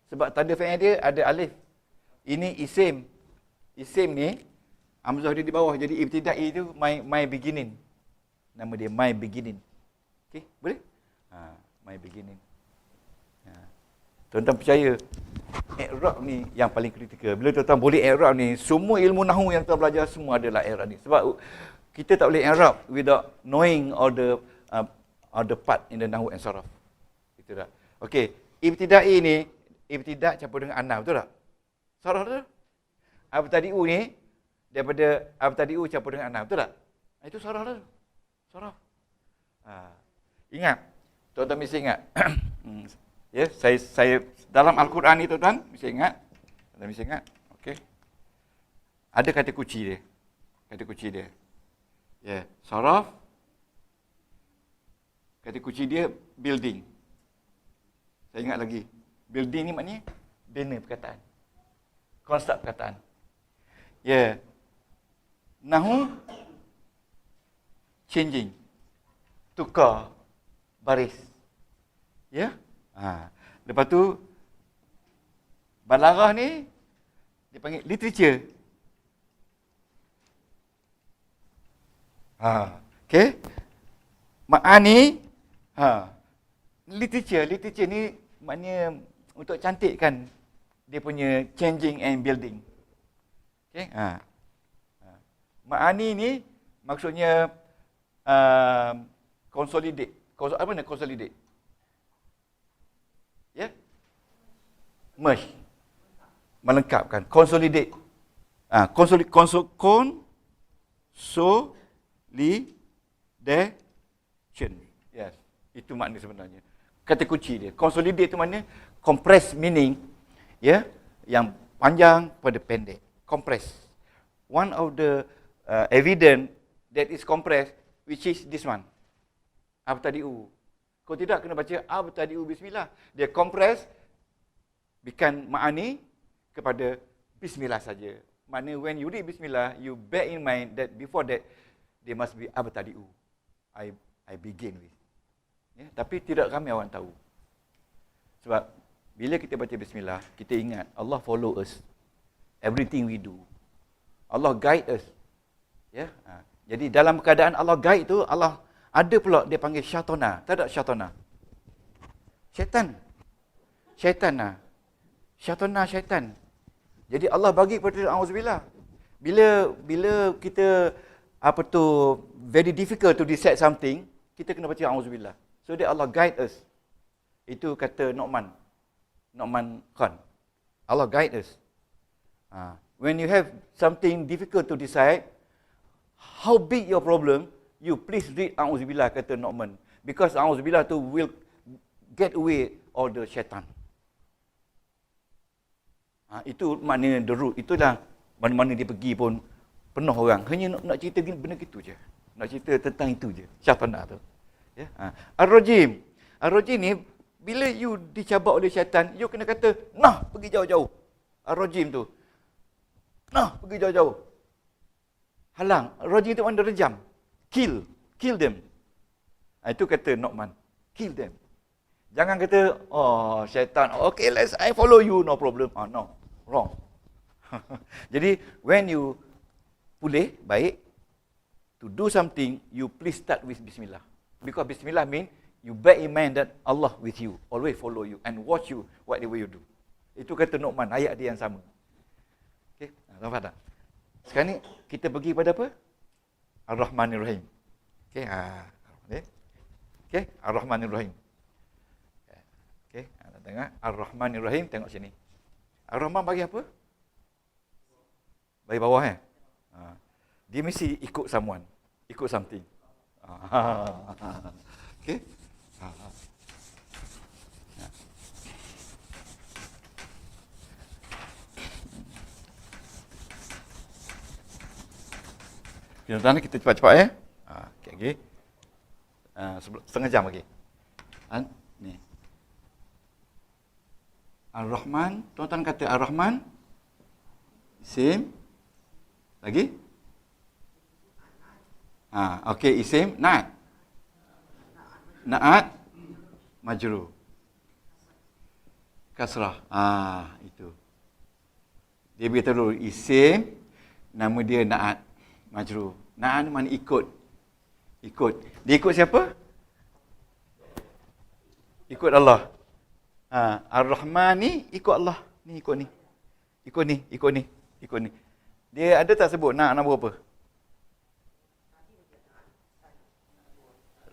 Sebab tanda fa'il dia ada alif. Ini isim. Isim ni hamzah dia di bawah, jadi ibtidai tu my beginning. Nama dia my beginning. Okey, boleh? My beginning. Tuan-tuan percaya i'rab ni yang paling kritikal. Bila tuan-tuan boleh i'rab ni, semua ilmu nahwu yang tuan belajar semua adalah i'rab ni. Sebab kita tak boleh i'rab without knowing all the part in the nahwu and saraf. Itu dah. Okey, ibtidai ni ibtida campur dengan ana, betul tak? Saraf tu. Abtadi'u ni daripada abtadi'u campur dengan ana, betul tak? Itu saraf tu. Saraf. Ingat. Tuan-tuan mesti ingat. Ya, saya dalam Al-Quran ni tuan-tuan mesti ingat. Tuan-tuan mesti ingat. Okey. Ada kata kunci dia. Kata kunci dia. Ya, saraf. Kata kunci dia building. Saya ingat lagi. Building ni maknanya bina perkataan. Konstruk perkataan. Ya. Nahwu changing. Tukar baris. Ya? Lepas tu balaghah ni dipanggil literature. Okey. Ma'ani literature ni maknanya untuk cantikkan dia punya changing and building. Okey. Ma'ani ni maksudnya consolidate. Apa nak consolidate? Ya? Merge. Melengkapkan. Consolidate. Consolidation. Yes. Itu makna sebenarnya. Kata kunci dia. Consolidate itu maknanya compress meaning. Ya? Yang panjang pada pendek. Compress. One of the evidence that is compressed, which is this one. Abtadi'u. Kalau tidak, kena baca abtadi'u bismillah. Dia compress, bikin ma'ani kepada bismillah saja. Maknanya when you read bismillah, you bear in mind that before that, there must be abtadi'u. I begin with. Ya, tapi tidak ramai orang tahu. Sebab bila kita baca bismillah, kita ingat Allah follow us. Everything we do. Allah guide us. Ya. Jadi dalam keadaan Allah guide tu, Allah ada pula dia panggil syaitana. Tak ada syaitana. Syaitan. Syaitan. Syaitana, syaitan. Jadi Allah bagi kepada auzubillah. Bila kita very difficult to decide something, kita kena baca auzubillah. So that Allah guide us. Itu kata Nu'man Khan. Allah guide us. When you have something difficult to decide, how big your problem, you please read A'udzubillah, kata Nu'man. Because A'udzubillah tu will get away all the syaitan. Itu maknanya the root. Itulah mana-mana dia pergi pun penuh orang. Hanya nak cerita benda gitu je. Nak cerita tentang itu je. Syaitan tu. Ya? Ar-Rajim. Ar-Rajim ni, bila you dicabar oleh syaitan, you kena kata, nah, pergi jauh-jauh. Ar-Rajim tu. Nah, pergi jauh-jauh. Halang. Ar-Rajim tu mana rejam. Kill them. Itu kata Nu'man. Kill them. Jangan kata, oh syaitan, okay, I follow you, no problem. No, wrong. Jadi, when you pulih, baik, to do something, you please start with Bismillah. Because Bismillah mean, you bear in mind that Allah with you, always follow you, and watch you, whatever you do. Itu kata Nu'man, ayat dia yang sama. Okay, nampak tak? Sekarang ni, kita pergi pada apa? Ar-Rahmanir-Rahim. Okey, okey, Ar-Rahmanir-Rahim. Okey, anda tengok Ar-Rahmanir-Rahim, tengok sini. Ar-Rahman bagi apa? Bagi bawah Dia mesti ikut someone, ikut something. Okey. Kita cepat-cepat ya. Okey. Setengah jam lagi. Ni. Ar-Rahman, tuan-tuan kata Ar-Rahman. Isim. Lagi? Okey, isim, na'at. Na'at, majrur. Kasrah. Itu. Dia beritahu isim, nama dia na'at, majrur. Na'at mana ikut. Dia ikut siapa? Ikut Allah. Ar-Rahman ni ikut Allah. Ni ikut ni. Ikut ni. Dia ada tak sebut nak nama apa?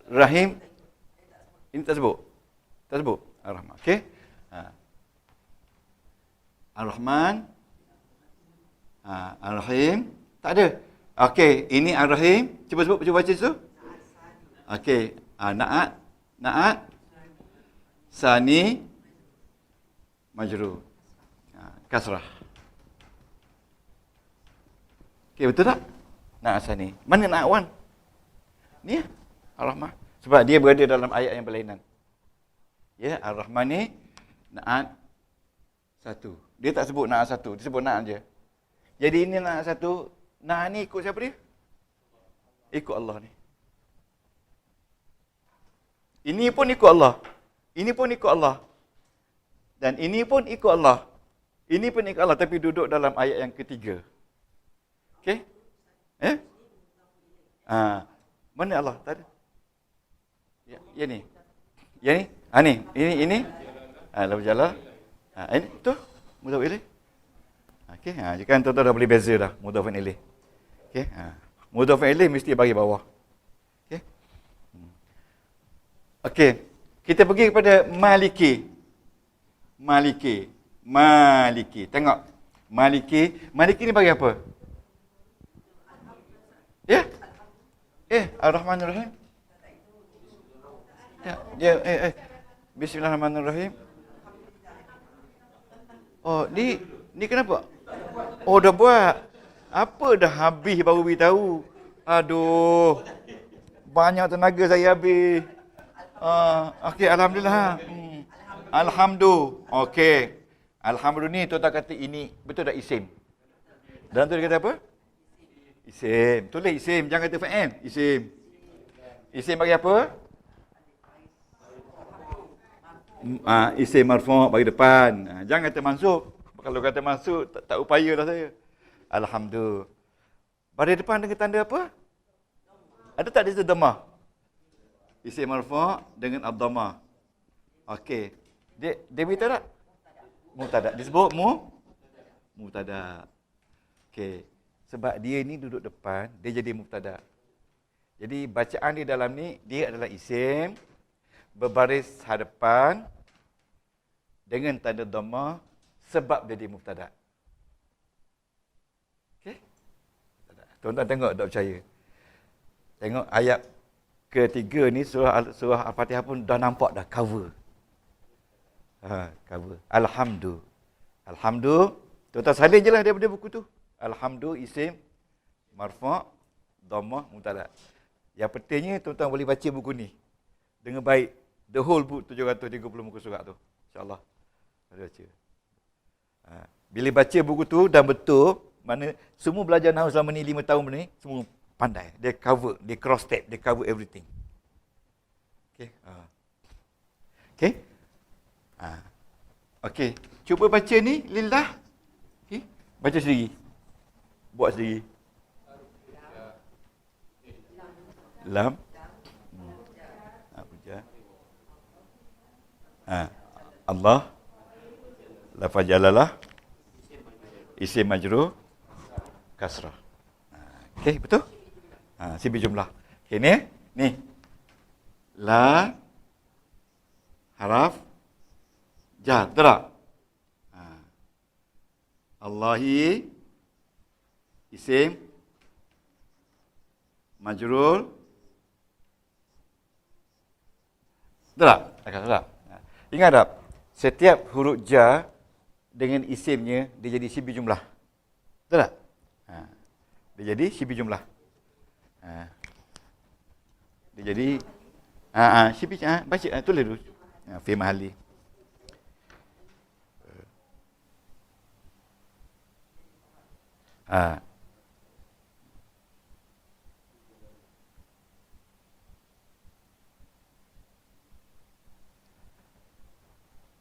Rahim. Ini tak sebut. Ar-Rahman. Okey. Ar-Rahman. Ar-Rahim. Tak ada. Okey, ini Ar-Rahim. Cuba baca tu. Okey. Na'at. Sani. Majrur. Kasrah. Okey, betul tak? Na'at Sani. Mana Na'at Wan? Ni Ar-Rahman. Sebab dia berada dalam ayat yang berlainan. Ya, Ar-Rahman ni Na'at satu. Dia tak sebut Na'at satu, dia sebut Na'at je. Jadi ini Na'at satu. Na'at ni ikut siapa dia? Ikut Allah ni. Ini pun ikut Allah. Ini pun ikut Allah. Dan ini pun ikut Allah. Ini pun ikut Allah tapi duduk dalam ayat yang ketiga. Okey? Mana Allah? Tak ada. Ya ni. Ini. Lalu jalan. Ini tu. Mudhaf ilaih. Okey, jika tuan-tuan dah boleh beza dah mudhaf ilaih. Okey, mudhaf ilaih mesti bagi bawah. Okey. Okey, kita pergi kepada Maliki. Tengok. Maliki ni bagi apa? Ya? Ar-Rahman Ar-Rahim. Ya, Bismillahirrahmanirrahim. Oh, ni kenapa? Oh, dah buat. Apa dah habis baru beritahu? Aduh. Banyak tenaga saya habis. Okey, alhamdulillah. Alhamdulillah. Okey. Alhamdulillah ni tuan-tuan kata ini betul tak isim? Dan tu dia kata apa? Isim. Tulis isim, jangan kata fa'il. Isim. Isim bagi apa? Isim marfu' bagi depan. Jangan kata mansub. Kalau kata mansub tak upayalah saya. Alhamdulillah. Bagi depan dengan tanda apa? Ada tak di situ dhammah? Isim marfu' dengan ad-dhammah. Okey. Dia beritahu tak? Mubtada. Disebut mubtada. Okey. Sebab dia ni duduk depan, dia jadi mubtada. Jadi bacaan di dalam ni dia adalah isim berbaris hadapan dengan tanda dhammah sebab dia di mubtada. Okey? Tuan-tuan tengok tak percaya. Tengok ayat ketiga ni surah Al-Fatihah pun dah nampak dah cover. Cover. Alhamdulillah. Tuan-tuan salin je lah daripada buku tu. Alhamdulillah isim marfu' dhammah mubtada. Yang pentingnya tuan-tuan boleh baca buku ni dengan baik. The whole book 730 muka surat tu. InsyaAllah. Boleh baca. Bila baca buku tu dan betul, mana semua belajar nahwu selama ni 5 tahun ni, semua pandai. Dia cover, dia cross step, dia cover everything. Okey. Okey. Okey. Cuba baca ni lillah. Okey. Baca sendiri. Buat sendiri. Lam. Allah. Lafaz jalalah. Isim majrur. Kasrah. Okey, betul? Sibuk jumlah. Okey, ni. La. Haraf. Jar. Betul tak? Allahi. Isim. Majrur. Betul tak? Betul tak? Ingat tak? Setiap huruf jar dengan isimnya, dia jadi sibuk jumlah. Betul tak? Dia jadi sibuk jumlah. Dia jadi Syibi baca tulis dulu. Fi mahali.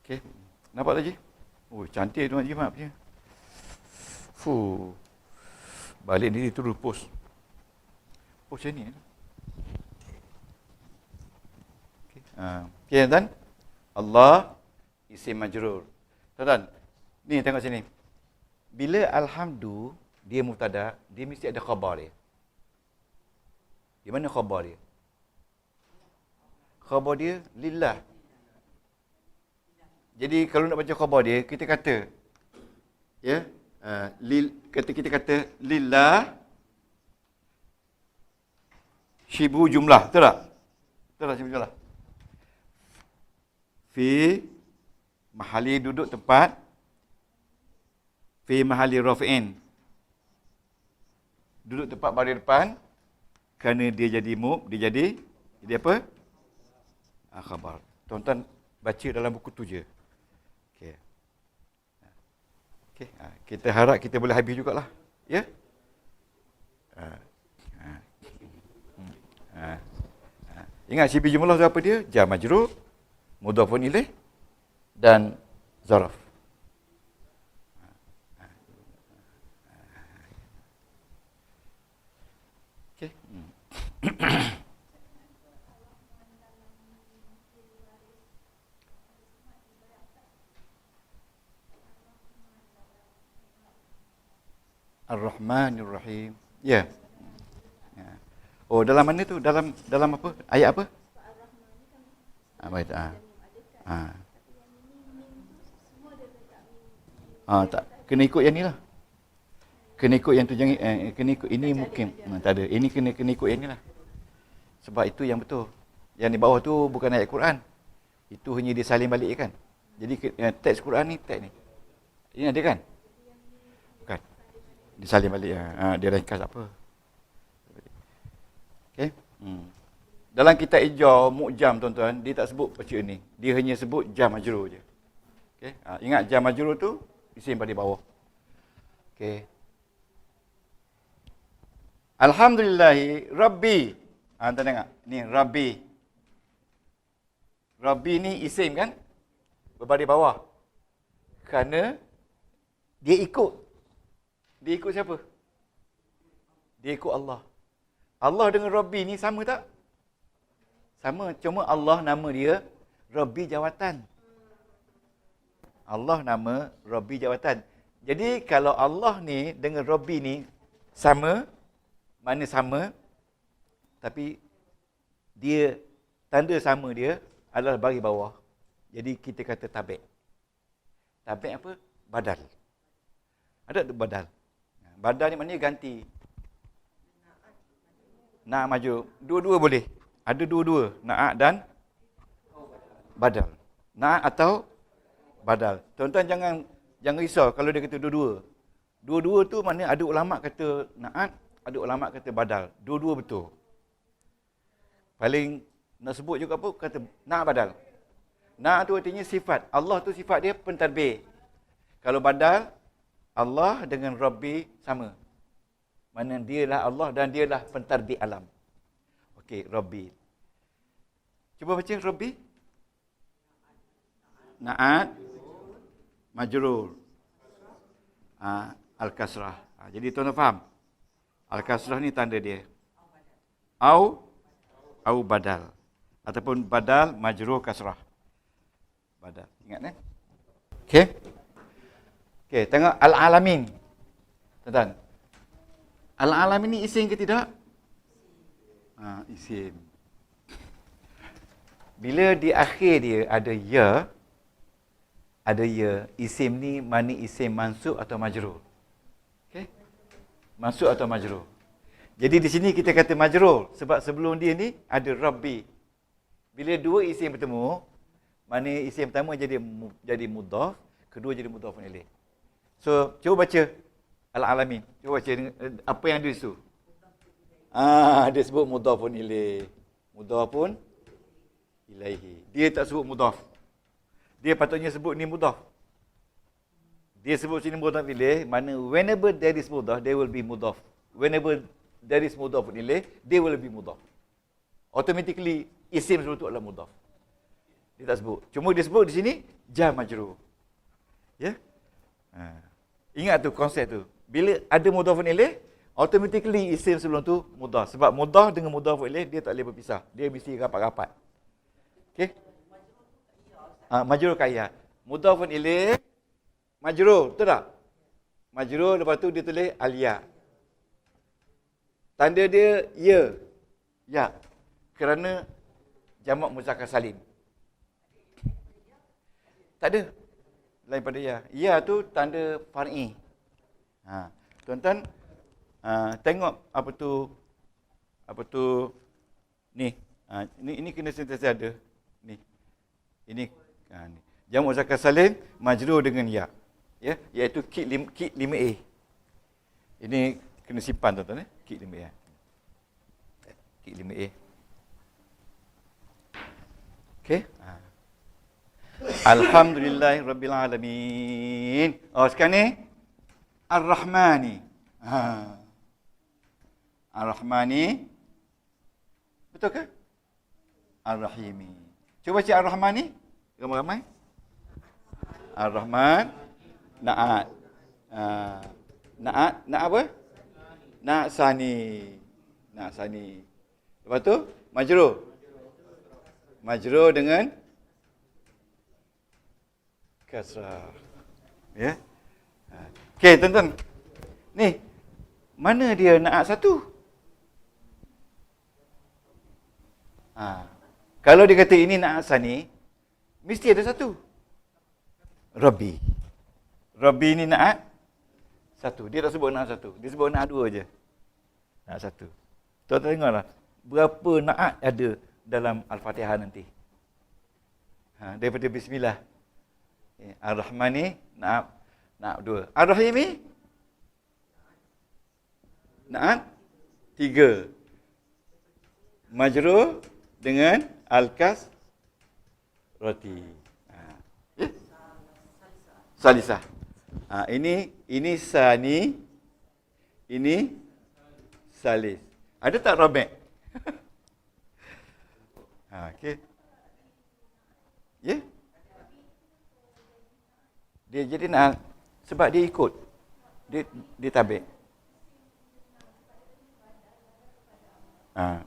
Okey, nampak lagi? Oh, cantik tu Haji Mat punya. Balik ni terus post. Post macam ni. Okey, dan Allah isim majrur. Tuan-tuan, ni tengok sini. Bila alhamdu dia mubtada, dia mesti ada khabar dia. Di mana khabar dia? Khabar dia lillah. Jadi kalau nak baca khabar dia, kita kata kita kata lillah syibu jumlah, betul tak? Betul tak syibu jumlah? Fi mahali duduk tempat, fi mahali raf'in duduk tempat baris depan, kerana dia jadi dia jadi apa? Khabar. Tuan-tuan baca dalam buku tu je. Okey, kita harap kita boleh habis jugalah, ya. Ingat syibi jumlah tu apa dia? Jar majrur, mudhafun ilaih dan zaraf. Okey. Ar-Rahmanir Rahim. Ya. Oh, dalam mana tu? Dalam apa? Ayat apa? Baik. Tak. Kena ikut yang ni lah. Kena ikut yang tu, jangan kena ikut ini mungkin. Tak ada. Ini kena ikut yang ni lah. Sebab itu yang betul. Yang di bawah tu bukan ayat Quran. Itu hanya dia salin balik kan. Jadi teks Quran ni, teks ni. Ini ada kan? Bukan. Disalin balik. Dia ringkas apa. Okey. Dalam kitab Ijaz Mu'jam tuan-tuan, dia tak sebut baca ni. Dia hanya sebut jar majrur je. Okey. Ingat jar majrur tu isim pada bawah. Okey. Alhamdulillahi Rabbi. Tuan tengok. Ni Rabbi. Rabbi ni isim kan? Berbaris bawah. Kerana dia ikut siapa? Dia ikut Allah. Allah dengan Rabbi ni sama tak? Sama, cuma Allah nama dia Rabbi jawatan. Allah nama Rabbi jawatan. Jadi kalau Allah ni dengan Rabbi ni sama, mana sama, tapi dia tanda sama dia adalah baris bawah. Jadi kita kata tabik. Tabik apa? Badal. Ada tu badal. Badal ni maknanya ganti. Naat maju. Dua-dua boleh. Ada dua-dua. Naat dan badal. Naat atau badal. Tuan-tuan jangan risau kalau dia kata dua-dua. Dua-dua tu maknanya ada ulama kata naat, ada ulama kata badal. Dua-dua betul. Paling nak sebut juga apa? Kata naat badal. Naat tu artinya sifat. Allah tu sifat dia pentadbir. Kalau badal, Allah dengan Rabbi sama. Mana dialah Allah dan dialah pentadbir alam. Okey, Rabbi. Cuba baca Rabbi. Naat majrur. Al-kasrah. Jadi tuan-tuan faham? Al-kasrah ni tanda dia. Au badal. Ataupun badal majrur kasrah. Badal. Ingat kan? Okey. Okey, tengok al-alamin. Tuan-tuan. Al-alamin ni isim ke tidak? Isim. Bila di akhir dia ada ya, isim ni mana isim mansub atau majrur? Okey? Mansub atau majrur. Jadi di sini kita kata majrur sebab sebelum dia ni ada Rabbi. Bila dua isim bertemu, mana isim pertama jadi mudhaf, kedua jadi mudhafun ilaih. So, cuba baca Al-Alamin. Cuba baca apa yang ada di situ. Dia sebut mudhafun ilaih. Mudhafun ilaihi. Dia tak sebut mudhaf. Dia patutnya sebut ni mudhaf. Dia sebut sini mudhaf ilaih, mana whenever there is mudhaf, there will be mudhaf. Whenever there is mudhafun ilaih, there will be mudhaf. Automatically isim sebelum tu adalah mudhaf. Dia tak sebut. Cuma dia sebut di sini jar majrur. Ya? Ingat tu konsep tu. Bila ada mudhafun ilaih, automatically isim sebelum tu mudhaf. Sebab mudhaf dengan mudhafun ilaih dia tak boleh berpisah. Dia mesti rapat-rapat. Okey? Majrur kaya. Mudhafun ilaih majrur, betul tak? Majrur, lepas tu dia tulis al-ya. Tanda dia ya. Ya. Kerana jamak muzakkar salim. Tak ada. Lain pada ya. Ya tu tanda far'i. Tuan-tuan tengok apa tu ni. Ini kena sentiasa ada. Ni. Ini ni. Jamak muzakkar salim majrur dengan ya. Ya, iaitu kit 5A. Ini kena simpan tuan-tuan kit 5A. Kit 5A. Okey. Alhamdulillahirabbil alamin. Sekarang ni Ar-Rahmani. Ar-Rahmani. Betul ke? Ar-Rahimi. Cuba baca Ar-Rahmani. Ramai-ramai. Ar-Rahman. Na'at. Na'at apa? Na'at sani. Na'at sani. Lepas tu majrur. Majrur dengan kasrah. Ya. Okey, tuan-tuan. Ni, mana dia na'at satu? Kalau dia kata ini na'at sani, mesti ada satu. Rabbi. Rabbi ni na'at satu. Dia tak sebut na'at satu. Dia sebut na'at dua je. Na'at satu. Tuan-tuan tengoklah. Berapa na'at ada dalam Al-Fatihah nanti. Daripada Bismillah. Ar-Rahmani, na'at dua. Ar-Rahimi, na'at tiga. Majrur dengan Al-Kas Roti. Salisah. Ini sani, ini salis. Ada tak rabi'? Okey. Ya? Dia jadi nak sebab dia ikut. Dia tabik.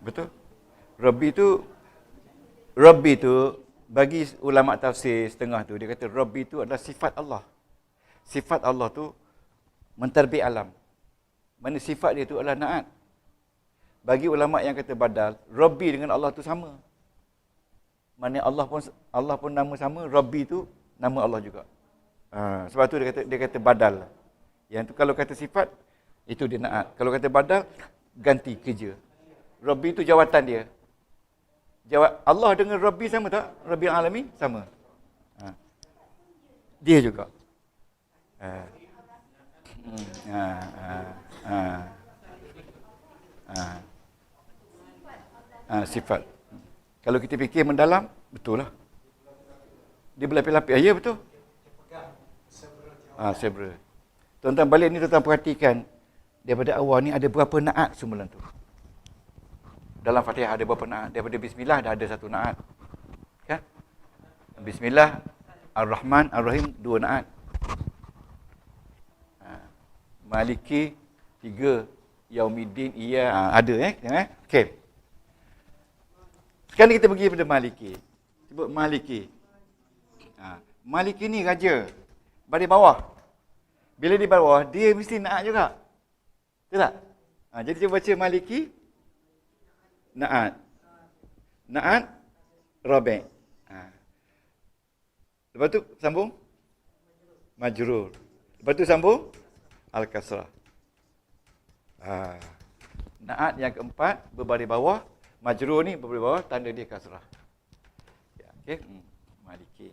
Betul. Rabbi tu bagi ulama tafsir setengah tu dia kata Rabbi tu adalah sifat Allah. Sifat Allah tu mentarbit alam. Mana sifat dia tu adalah na'at. Bagi ulama yang kata badal, Rabbi dengan Allah tu sama. Mana Allah pun nama sama, Rabbi tu nama Allah juga. Sebab tu dia kata badal. Yang tu kalau kata sifat itu dia na'at. Kalau kata badal ganti kerja. Rabbi tu jawatan dia. Allah dengan Rabbi sama tak? Rabbil alamin sama. Dia juga. Sifat. Kalau kita fikir mendalam, betul lah. Dia berlapis-lapis. Ya, betul. Sebra. Tuan-tuan balik ni tuan-tuan perhatikan. Daripada awal ni ada berapa na'at semula tu. Dalam Fatihah ada berapa na'at? Daripada Bismillah dah ada satu na'at. Kan? Bismillah, Ar-Rahman, Ar-Rahim, 2 na'at. Maliki, 3. Yaumiddin, ada Okey. Sekarang kita pergi pada Maliki. Sebut Maliki. Maliki ni raja. Baris bawah. Bila di bawah, dia mesti na'at juga. Betul tak? Jadi cuba baca Maliki. Na'at. Na'at, rabi'. Lepas tu sambung. Majrur. Lepas tu sambung. Al-Kasrah. Na'at yang keempat, berbaris bawah. Majrur ni berbaris bawah, tanda dia kasrah. Ya, okey. Maliki.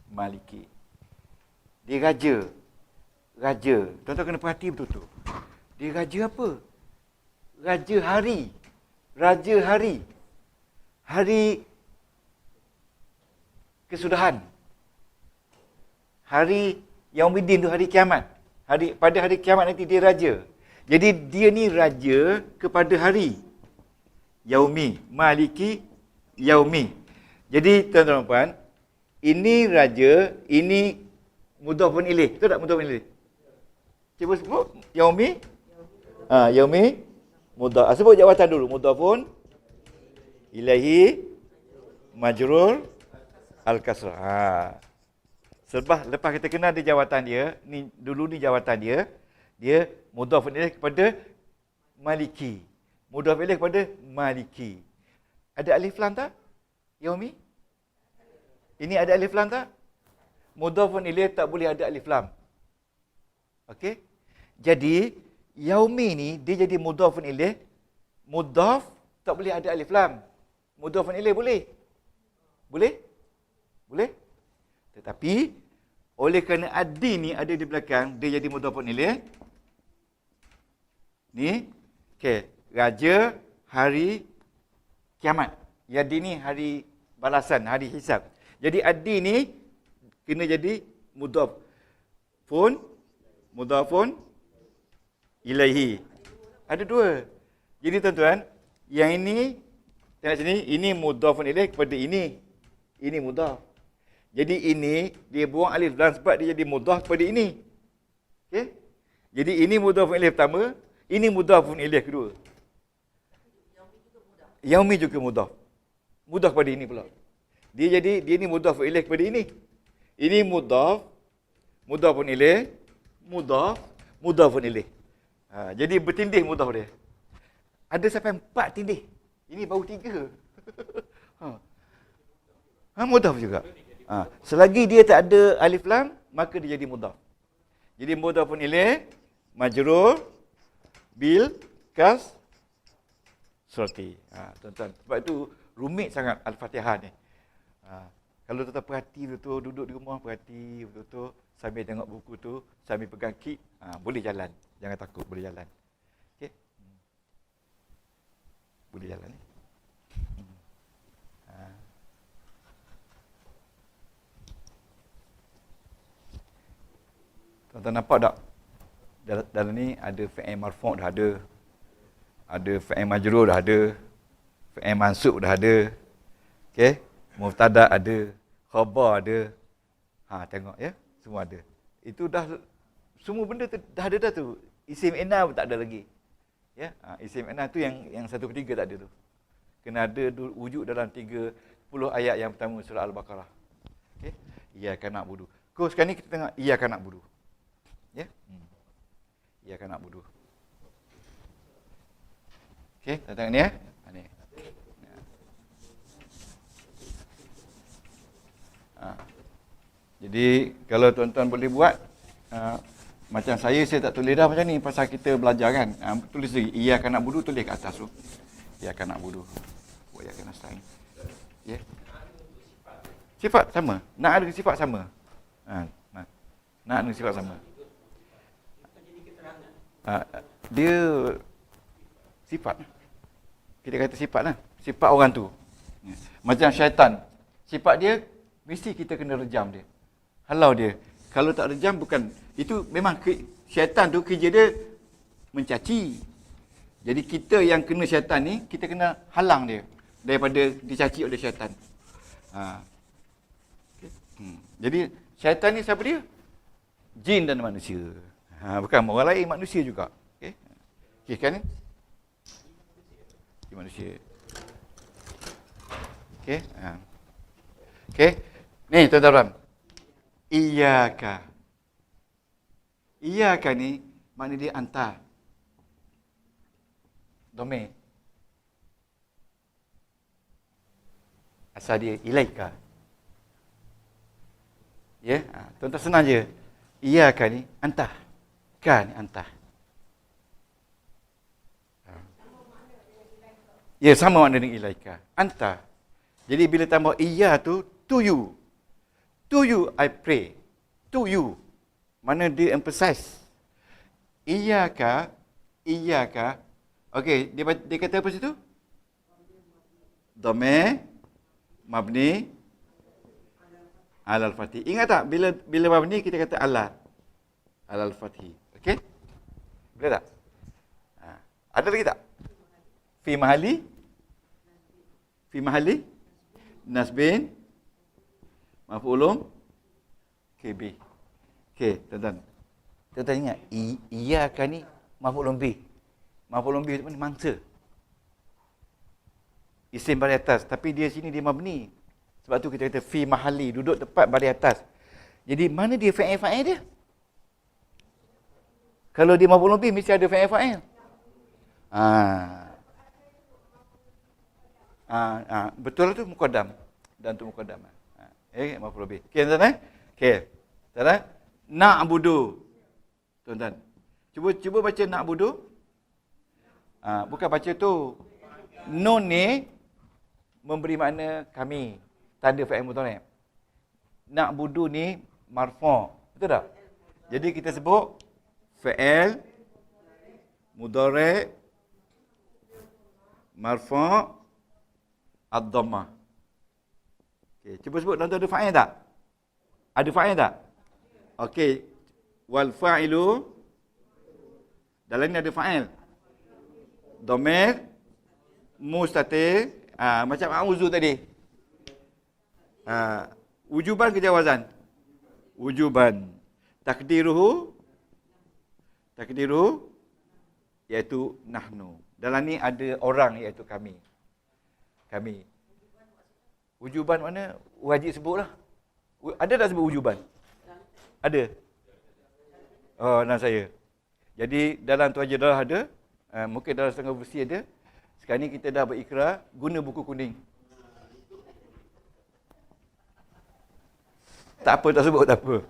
Maliki. Dia raja. Raja. Tuan-tuan kena perhati betul-betul. Dia raja apa? Raja hari. Raja hari. Hari kesudahan. Hari Yaumuddin tu hari kiamat. Pada hari kiamat nanti dia raja. Jadi dia ni raja kepada hari. Yaumi, Maliki, Yaumi. Jadi tuan-tuan dan puan, ini raja, ini mudhafun ilaih. Betul tak mudhafun ilaih? Cuba sebut Yaumi. Yaumi mudhaf. Sebut jawatan dulu. Mudhafun ilaihi majrur al-kasrah. Lepas kita kenal dia jawatan dia, ni dulu ni jawatan dia. Dia mudhafun ilaih kepada Maliki. Mudhaf ilaih kepada Maliki. Ada alif lam tak? Yaumi? Ini ada alif lam tak? Mudhafun ilaih tak boleh ada alif lam. Okey? Jadi Yaumi ni dia jadi mudhafun ilaih. Mudhaf tak boleh ada alif lam. Mudhafun ilaih boleh? Boleh? Boleh? Tetapi oleh kerana adi ni ada di belakang, dia jadi mudhafun ilaih. Ni, okey, raja hari kiamat. Yadi ni hari balasan, hari hisab. Jadi adi ni kena jadi mudhafun ilaihi. Ada dua. Jadi tuan-tuan, yang ini tengok sini, ini mudhafun ilaih kepada ini. Ini mudhaf. Jadi ini dia buang alif lam sebab dia jadi mudhaf kepada ini. Okey? Jadi ini mudhafun ilaih pertama, ini mudhafun ilaih kedua. Yaumi juga mudhaf. Mudhaf kepada ini pula. Dia ni mudhaf ilaih kepada ini. Ini mudhafun ilaih, mudhafun ilaih. Jadi bertindih mudhaf dia. Ada sampai 4 tindih. Ini baru 3. Mudhaf juga. Selagi dia tak ada alif lam, maka dia jadi mudhaf. Jadi mudhafun ilaih majrur bil kasrati. Tuan-tuan, sebab itu rumit sangat Al-Fatihah ni. Kalau tuan-tuan perhati betul, duduk di rumah perhati betul-betul, sambil tengok buku tu, sambil pegang key, boleh jalan. Jangan takut, boleh jalan. Okey. Boleh jalan ni. Tuan-tuan nampak tak? Dalam ni ada fi'il marfu' dah ada. Ada fi'il majrur dah ada. Fi'il mansub dah ada. Okey? Mubtada ada. Khabar ada. Tengok ya. Semua ada. Itu dah semua benda tu dah ada dah tu. Isim inna pun tak ada lagi. Ya, isim inna tu yang 1/3 tak ada tu. Kena ada wujud dalam 30 ayat yang pertama surah Al-Baqarah. Okey? Iyyaka na'budu. Kau sekarang ni kita tengok iyyaka na'budu. Ya. Iyyaka na'budu. Okey, kita tengok ni ya. Ni. Jadi kalau tuan-tuan boleh buat macam saya tak tulis dah macam ni pasal kita belajar kan. Tulis lagi iyyaka na'budu, tulis kat atas tu. Iyyaka na'budu wa iyyaka nasta'in. Ya. Sifat sama. Nak ada sifat sama. Nak ada sifat sama. Dia sifat. Kita kata sifat lah. Sifat orang tu. Macam syaitan. Sifat dia mesti kita kena rejam dia. Halau dia. Kalau tak rejam bukan. Itu memang syaitan tu kerja dia mencaci. Jadi kita yang kena syaitan ni, kita kena halang dia daripada dicaci oleh syaitan. Okay. Jadi syaitan ni siapa dia? Jin dan manusia. Bukan orang lain, manusia juga. Okey. Okey kan? Jin manusia. Okey. Okey. Ni tuan-tuan. Iyyaka. Iyyaka ni makna dia anta. Domain. Asal dia ilaika. Ya, tuan-tuan senang je. Iyyaka ni anta. Kan anta. Ya, sama makna dengan ilaika. Anta. Jadi bila tambah iya tu, to you. To you I pray. To you. Mana dia emphasize. Iyyaka. Okey, dia kata apa situ? Dhamir mabni alal fathi. Ingat tak bila mabni kita kata alal fathi. Okey? Boleh tak? Ada lagi tak? Fi mahali nasbin maf'ulun KB. Okey, tuan-tuan. Tuan-tuan ingat, iyyaka ni maf'ulun bih. Maf'ulun bih itu mana? Mangsa. Isim baris atas, tapi dia sini dia mabni. Sebab tu kita kata fi mahali, duduk tepat baris atas. Jadi mana dia fa'il dia? Kalau dia maf'ulun bih mesti ada fa'il. Betul tu muqaddam. Dan tu muqaddam. Maf'ulun bih. Okey tuan-tuan Okey. Tuan-tuan, na'budu. Tuan-tuan. Cuba baca na'budu. Bukan baca tu. Nun ni memberi makna kami. Tanda fa'il mudhari'. Na'budu ni marfu'. Betul tak? Jadi kita sebut fa'il mudhari' marfu' ad-dhammah. Okey, cuba sebut dalam tu ada fa'il tak? Ada fa'il tak? Okey. Wal fa'ilu dalam ni ada fa'il. Dhamir mustatir, macam auzu tadi. Wujuban ke jawazan? Wujuban. Takdiruhu iaitu nahnu. Dalam ni ada orang iaitu kami. Wujuban mana? Wajib sebutlah. Ada tak sebut wujuban? Ada. Oh, dan saya. Jadi dalam tu aja dah ada. Mungkin dalam setengah versi ada. Sekarang ni kita dah berikrar guna buku kuning. Tak apa, tak sebut, tak apa.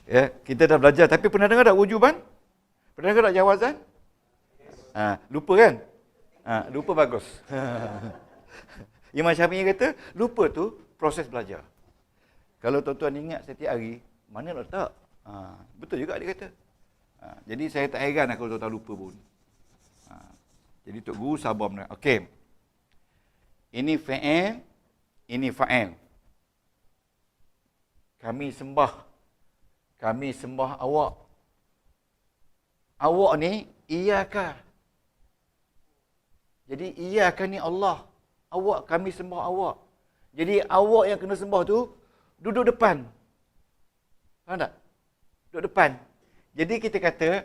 Ya, kita dah belajar. Tapi pernah dengar tak wujuban? Pernah dengar tak jawazan? Lupa kan? Lupa bagus. Imam Syafi'i kata, lupa tu proses belajar. Kalau tuan-tuan ingat setiap hari, mana letak? Betul juga dia kata. Jadi saya tak heran kalau tuan-tuan lupa pun. Jadi Tok Guru sabar benar. Okey. Ini fa'il, ini fa'il. Kami sembah awak. Awak ni iyyaka. Jadi iyyaka ni Allah. Awak, kami sembah awak. Jadi awak yang kena sembah tu duduk depan. Faham tak? Duduk depan. Jadi kita kata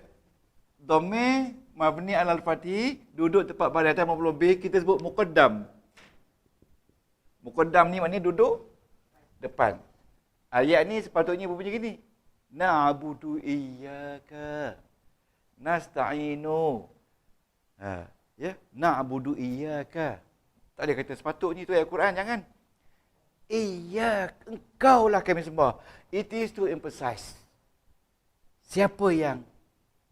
dhamir mabni alal fathi duduk tepat baris atas maf'ul bih, kita sebut muqaddam. Muqaddam ni maknanya duduk depan. Ayat ni sepatutnya berbunyi gini. Na'budu iyyaka nasta'inu. Ya, na'budu iyyaka. Tak ada kata sepatutnya itu ayat Quran, jangan. Iyyak, engkaulah kami sembah. It is to emphasize. Siapa yang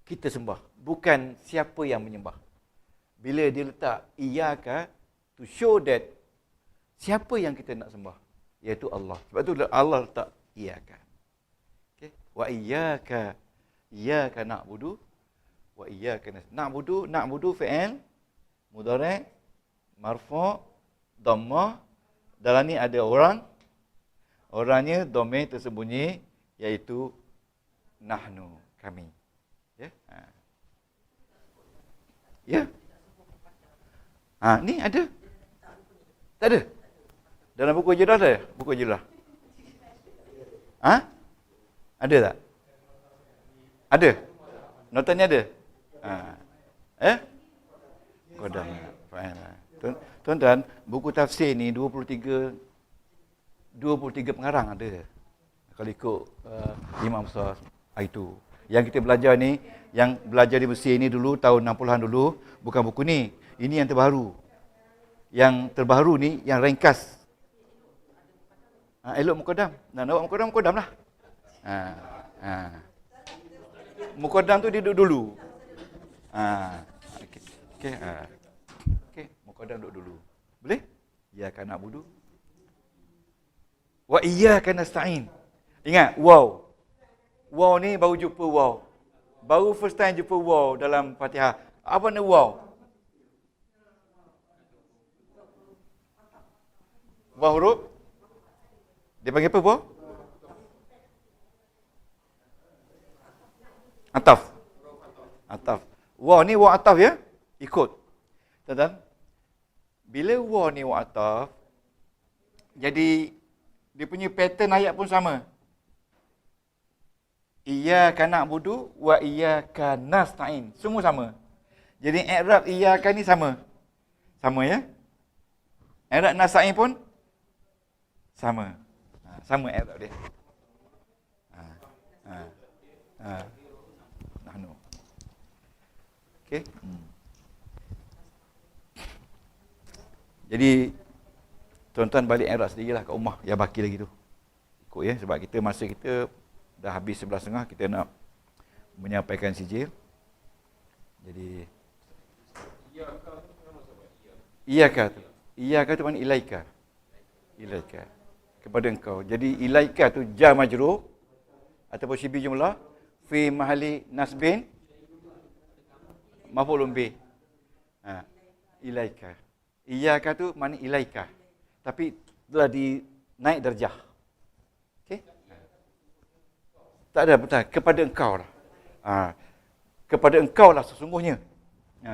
kita sembah, bukan siapa yang menyembah. Bila dia letak iyyaka, to show that siapa yang kita nak sembah, iaitu Allah. Sebab tu Allah letak iyyaka. Okey, wa iyyaka na'budu wa iyyaka nasta'in. Na'budu fi'il mudhari' marfu' dhammah. Dalam ni ada orang. Orangnya dhamir tersembunyi iaitu nahnu, kami. Ya. Ya. Ni ada. Tak ada. Dalam buku Hijrah ada? Buku Hijrah. Ada tak? Ada. Notanya ada. Qadam. Tuan-tuan, buku tafsir ni 23 pengarang ada. Kalau ikut Imam besar itu. Yang kita belajar ni, yang belajar di Mesir ni dulu tahun 60-an dulu, bukan buku ni. Ini yang terbaru. Yang terbaru ni yang ringkas. Elok muqaddam. Nak buat muqaddam lah. Muqaddam tu dia duduk dulu. Okey. Okey, muqaddam duduk dulu. Boleh? Iyyaka na'budu wa iyyaka nasta'in. Ingat, waw. Waw ni baru jumpa waw. Baru first time jumpa waw dalam Fatihah. Apa ni waw? Waw huruf? Dia panggil apa, waw? Ataf. Ataf. Waw ni waw ataf ya? Ikut. Tuan-tuan, bila waw ni waw ataf, jadi dia punya pattern ayat pun sama. Iyyaka na'budu wa iyyaka nasta'in. Semua sama. Jadi i'rab iyyaka ni sama. Sama ya? I'rab nasta'in pun sama. Sama i'rab dia. Nahnu. Okey. Jadi tuan-tuan balik i'rab sendirilah kat rumah yang baki lagi tu. Ikut ya, sebab kita masa kita dah habis 11.30, kita nak menyampaikan sijil. Jadi iyaka tu. Iyaka tu makna ilaika. Ilaika. Kepada engkau. Jadi ilaika tu jar majrur ataupun syibih jumlah fi mahali nasbin maf'ulun bih. Ilaika. Iyaka tu makna ilaika. Tapi telah dinaik darjah. Okey? Tak ada betul. Kepada engkau lah. Kepada engkau lah sesungguhnya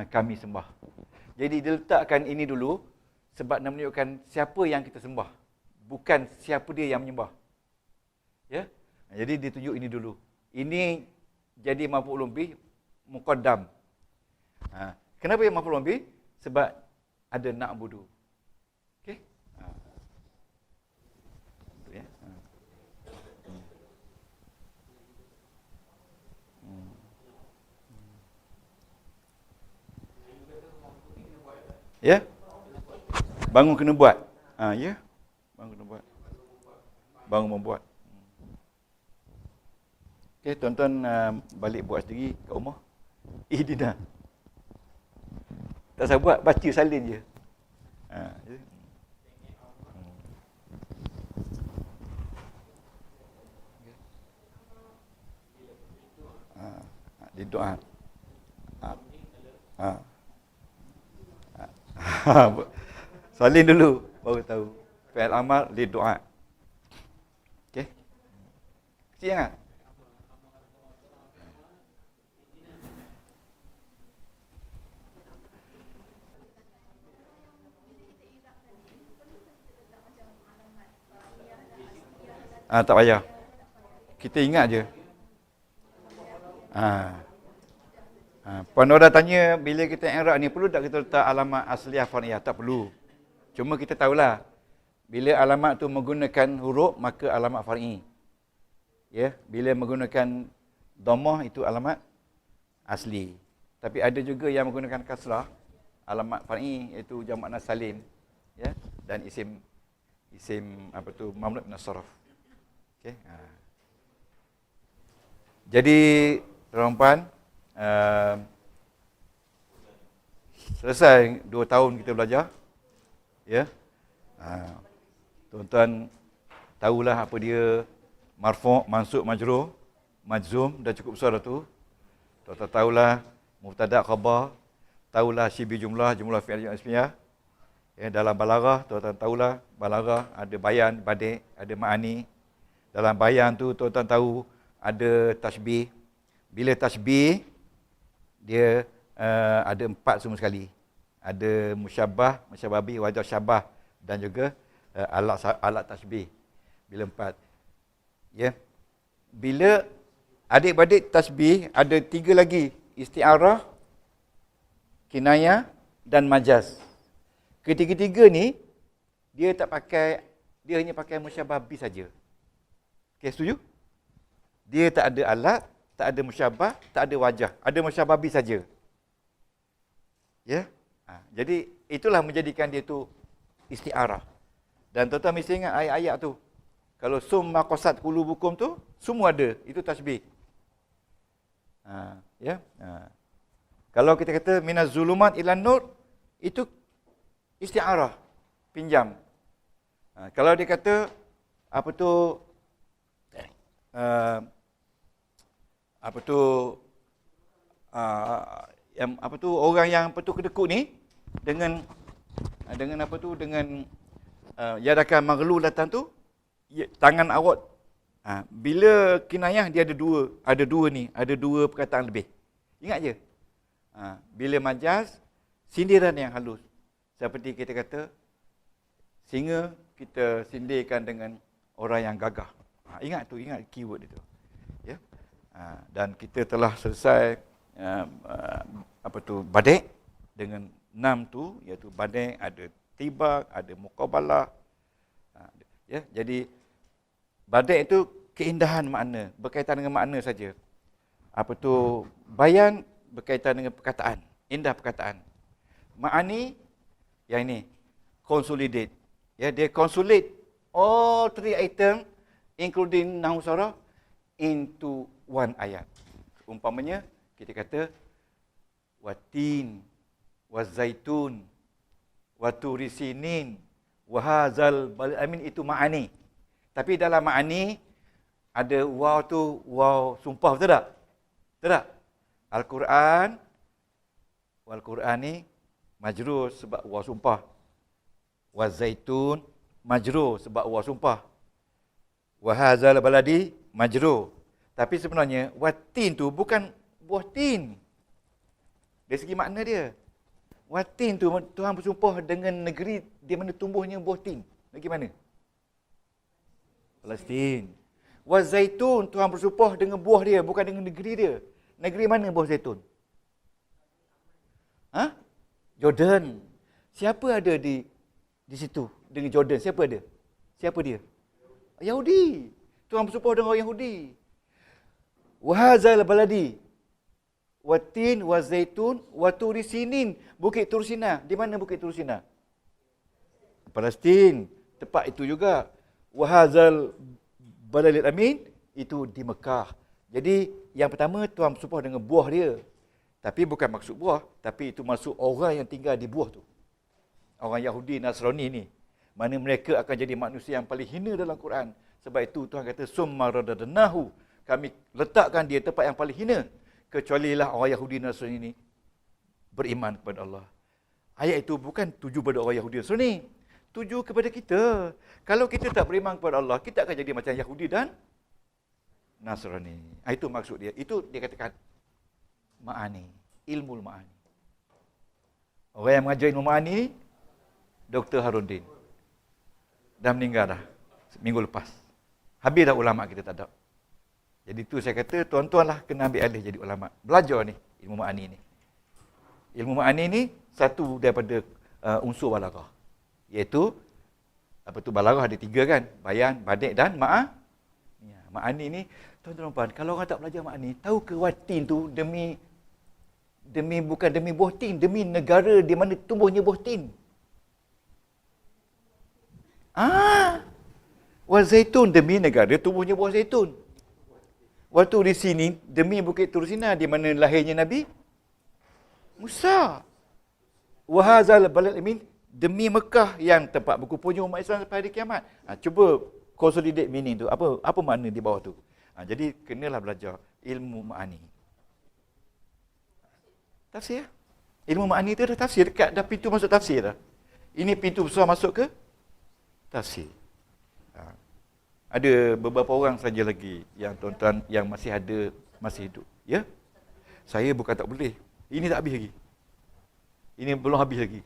kami sembah. Jadi diletakkan ini dulu sebab nak menunjukkan siapa yang kita sembah. Bukan siapa dia yang menyembah. Ya? Jadi ditunjuk ini dulu. Ini jadi maf'ulun bih muqaddam. Kenapa yang maf'ulun bih? Sebab ada na'budu. Okey? Ya. Ya? Bangun kena buat. Ya. Bangun kena buat. Bangun membuat. Okey, tuan-tuan balik buat sendiri kat rumah. Ihdina. Tak usah buat, baca salin je. Ya. Di doa. Salin dulu baru tahu. Fi'il amal li doa. Okey. Kecil sangat. Tak payah. Kita ingat je. Puan Nora tanya, bila kita i'rab ni perlu tak kita letak alamat asliah far'iyah? Tak perlu. Cuma kita tahulah, bila alamat tu menggunakan huruf, maka alamat far'i. Ya, bila menggunakan dhammah itu alamat asli. Tapi ada juga yang menggunakan kasrah, alamat far'i iaitu jamak nas salim, ya, dan isim mamnu' min as-sarf. Okey. Jadi tuan-tuan, selesai 2 tahun kita belajar. Ya. Tuan-tuan tahulah apa dia marfu', mansub, majrur, majzum, dah cukup besar dah tu. Tuan-tuan tahulah mubtada' khabar, tahulah syibih jumlah, jumlah fi'il ismiyah. Ya, dalam balaghah tuan-tuan tahulah balaghah ada bayan, badi', ada ma'ani. Dalam bayan tu tuan-tuan tahu ada tasbih. Bila tasbih dia ada 4 semua sekali. Ada musyabbah, musyabbabi, wajah syabah dan juga alat tasbih. Bila 4. Ya. Bila adik-beradik tasbih ada 3 lagi, isti'arah, kinayah dan majaz. Ketiga-tiga ni dia tak pakai, dia hanya pakai musyabbabi saja. Okey, setuju? Dia tak ada alat, tak ada musyabbah, tak ada wajah. Ada musyabbabi saja. Ya. Jadi itulah menjadikan dia tu isti'arah. Dan tuan-tuan mesti ingat ayat-ayat tu. Kalau summa qasat qulubukum tu semua ada, itu tasbih. Ya. Kalau kita kata minaz zulumat ilan nur, itu isti'arah, pinjam. Kalau dia kata apa tu yang apa tu orang yang apa tu kedekut ni dengan apa tu dengan yadakan maghlu datang tu tangan awak bila kinayah dia ada dua perkataan lebih. Ingat je. Bila majaz sindiran yang halus. Seperti kita kata singa kita sindirkan dengan orang yang gagah. Ingat keyword itu. Ya. Dan kita telah selesai apa tu badai dengan 6 tu, iaitu badai, ada tibak, ada muqabalah. Ya, jadi badai itu keindahan makna, berkaitan dengan makna saja. Apa tu bayan berkaitan dengan perkataan, indah perkataan. Ma'ani yang ini consolidate. Ya, dia consolidate all 3 item including nahu sarah into one ayat. Umpamanya kita kata watin, wazaitun, waturisinin, wahazal balamin, itu ma'ani. Tapi dalam ma'ani ada waw tu waw sumpah, betul tak? Betul tak? Al-Quran, wal-Quran ni majrur sebab waw sumpah. Wazaitun majrur sebab waw sumpah. Wahazal baladi majrur. Tapi sebenarnya watin tu bukan buah tin. Dari segi makna dia. Watin tu Tuhan bersumpah dengan negeri di mana tumbuhnya buah tin. Negeri mana? Palestin. Wazaitun Tuhan bersumpah dengan buah dia, bukan dengan negeri dia. Negeri mana buah zaitun? Jordan. Siapa ada di situ dengan Jordan? Siapa ada? Siapa dia? Yahudi. Tuhan bersumpah dengan orang Yahudi. Wahazal baladi. Watin, wazaitun, waturisinin. Bukit Tursina. Di mana Bukit Tursina? Palestin. Tempat itu juga. Wahazal baladil amin. Itu di Mekah. Jadi yang pertama Tuhan bersumpah dengan buah dia. Tapi bukan maksud buah. Tapi itu maksud orang yang tinggal di buah tu. Orang Yahudi, Nasrani ni. Mana mereka akan jadi manusia yang paling hina dalam Quran. Sebab itu Tuhan kata summa radadnahu. Kami letakkan dia tempat yang paling hina. Kecualilah orang Yahudi Nasrani ini beriman kepada Allah. Ayat itu bukan tuju pada orang Yahudi Nasrani. Tuju kepada kita. Kalau kita tak beriman kepada Allah, kita akan jadi macam Yahudi dan Nasrani. Itu maksud dia. Itu dia katakan ma'ani. Ilmu ma'ani. Orang yang mengajar ilmu ma'ani, Dr. Harundin. Dah meninggal dah. Minggu lepas. Habis dah ulama kita tak ada. Jadi tu saya kata, tuan-tuan lah kena ambil alih jadi ulama. Belajar ni, ilmu ma'ani ni. Ilmu ma'ani ni, satu daripada unsur balaghah. Iaitu, apa tu balaghah ada 3 kan? Bayan, badik dan ma'ani ni, tuan-tuan, kalau orang tak belajar ma'ani, tahu ke watin tu bukan demi buah tin, demi negara di mana tumbuhnya buah tin. Wazaitun demi negara tumbuhnya buah zaitun. Waktu di sini demi Bukit Tursina di mana lahirnya Nabi Musa. Wahazal balad amin demi Mekah yang tempat berkumpulnya umat Islam sampai hari kiamat. Cuba consolidate meaning tu. Apa makna di bawah tu? Jadi kenalah belajar ilmu ma'ani. Tafsir. Ilmu ma'ani tu dah tafsir, dekat dah pintu masuk tafsir dah. Ini pintu besar masuk ke tafsir. Ada beberapa orang saja lagi yang tuan-tuan yang masih hidup. Ya? Saya bukan tak boleh. Ini tak habis lagi. Ini belum habis lagi.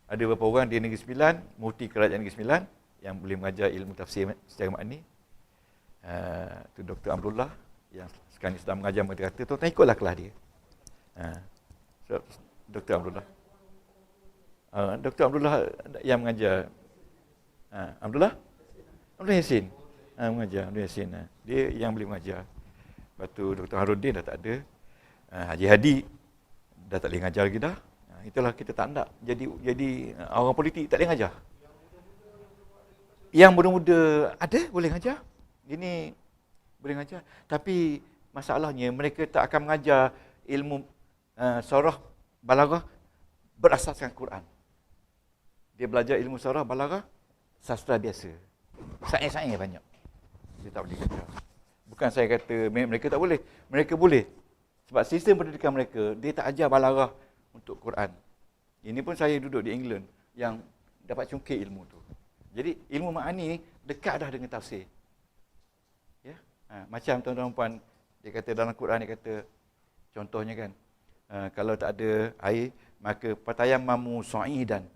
Ada beberapa orang di Negeri Sembilan, mufti kerajaan Negeri Sembilan yang boleh mengajar ilmu tafsir secara makni. Tu Dr. Amrullah yang sekarang ni sedang mengajar, mereka kata, tuan-tuan ikutlah kelas dia. So, Dr. Amrullah. Dr. Amrullah yang mengajar. Abdullah Yasin. Mengajar Abdul Yasin. Dia yang boleh mengajar. Lepas tu Dr. Harudin dah tak ada. Haji Hadi dah tak boleh mengajar lagi dah. Itulah kita tak nak jadi orang politik tak boleh mengajar. Yang muda-muda ada boleh mengajar. Ini boleh mengajar. Tapi masalahnya mereka tak akan mengajar ilmu surah balaghah berasaskan Quran. Dia belajar ilmu surah balaghah sastra biasa. Sains-sains banyak. Dia tak boleh kata. Bukan saya kata mereka tak boleh. Mereka boleh. Sebab sistem pendidikan mereka, dia tak ajar balarah untuk Quran. Ini pun saya duduk di England yang dapat cungkit ilmu tu. Jadi ilmu ma'ani dekat dah dengan tafsir. Ya? Macam tuan-tuan puan, dia kata dalam Quran, dia kata, contohnya kan, kalau tak ada air, maka fatayammamu sa'idan.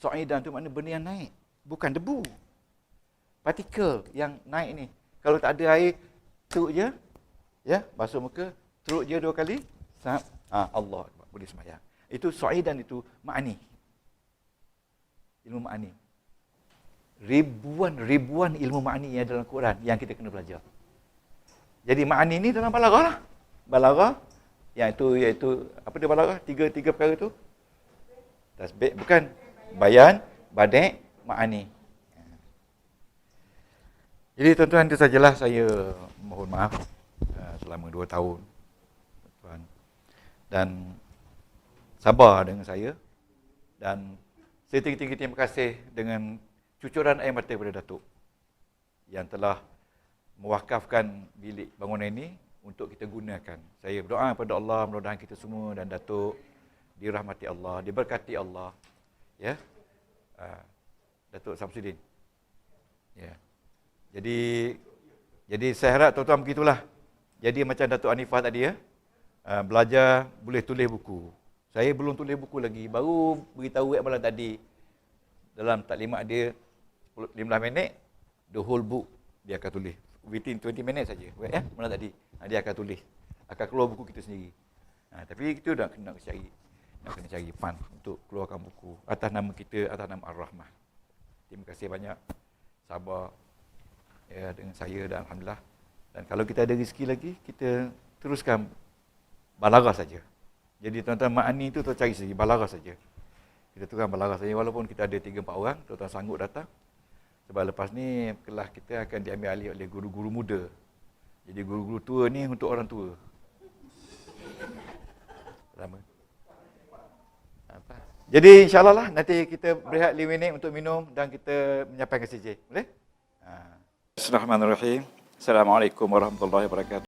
Sa'idan tu makna benda yang naik, bukan debu. Partikel yang naik ni. Kalau tak ada air, teruk je, ya, basuh muka, teruk je 2 kali, Allah boleh sembahyang. Itu sa'idan, itu ma'ani. Ilmu ma'ani. Ribuan ilmu ma'ani yang dalam Quran yang kita kena belajar. Jadi ma'ani ni dalam balarah lah. Balarah, yang itu iaitu apa dia balarah? Tiga perkara tu. Tasbih, bukan. Bayan, badi', ma'ani. Jadi tuan-tuan, itu sajalah saya mohon maaf selama 2 tahun. Tuan. Dan sabar dengan saya. Dan saya tinggi-tinggi terima kasih dengan cucuran air mata kepada Datuk yang telah mewakafkan bilik bangunan ini untuk kita gunakan. Saya berdoa kepada Allah, mudah-mudahan kita semua dan Datuk dirahmati Allah, diberkati Allah. Ya. Datuk Samsudin. Ya. Jadi saya harap tuan-tuan begitulah. Jadi macam Datuk Anifah tadi, ya. Belajar boleh tulis buku. Saya belum tulis buku lagi, baru beritahu malam tadi dalam taklimat dia 15 minit, the whole book dia akan tulis. Within 20 minit saja, ya, malam tadi. Dia akan tulis. Akan keluar buku kita sendiri. Tapi kita dah kena cari fund untuk keluarkan buku atas nama kita, atas nama Ar-Rahmah. Terima kasih banyak. Sabar ya dengan saya dan alhamdulillah. Dan kalau kita ada rezeki lagi, kita teruskan balarah saja. Jadi tuan-tuan ma'ani tu tuan cari sendiri, balarah saja. Kita teruskan balarah saja walaupun kita ada 3-4 orang, tuan-tuan sanggup datang. Sebab lepas ni kelas kita akan diambil alih oleh guru-guru muda. Jadi guru-guru tua ni untuk orang tua. Lama. Jadi insyaAllah lah nanti kita berehat 5 minit untuk minum dan kita menyampaikan CJ. Boleh? Bismillahirrahmanirrahim. Assalamualaikum warahmatullahi wabarakatuh.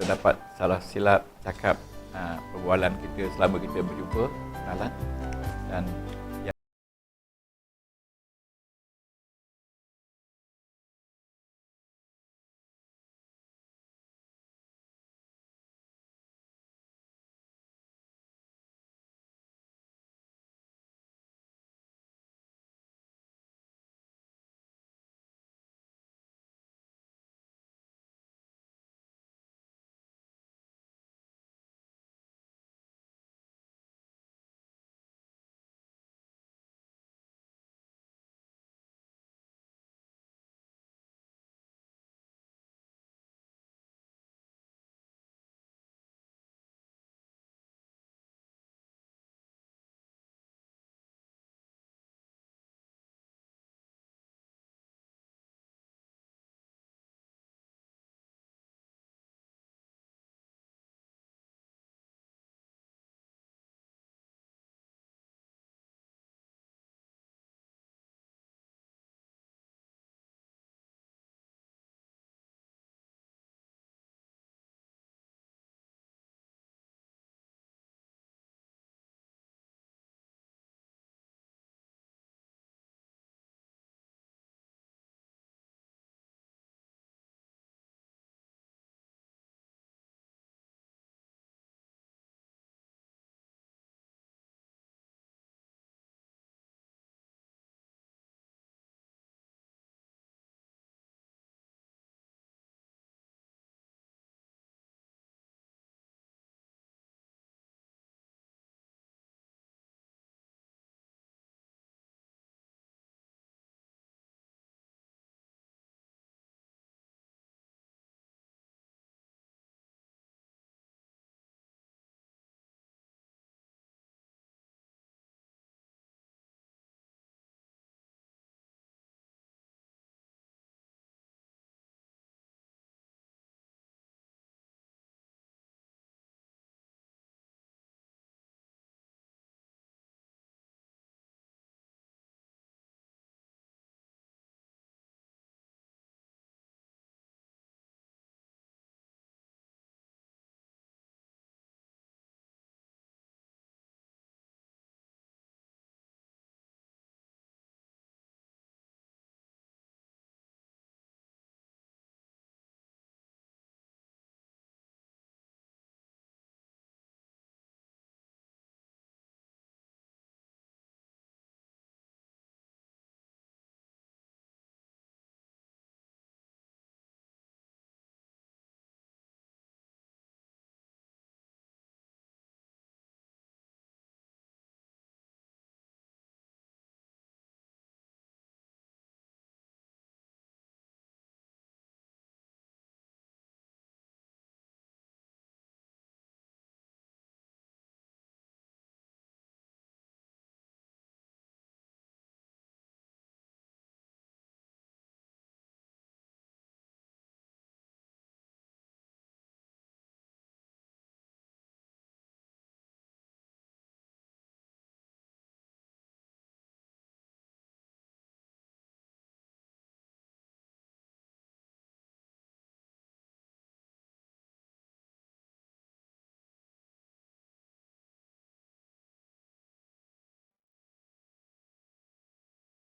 terdapat salah silap cakap perbualan kita selama kita berjumpa kenalan, dan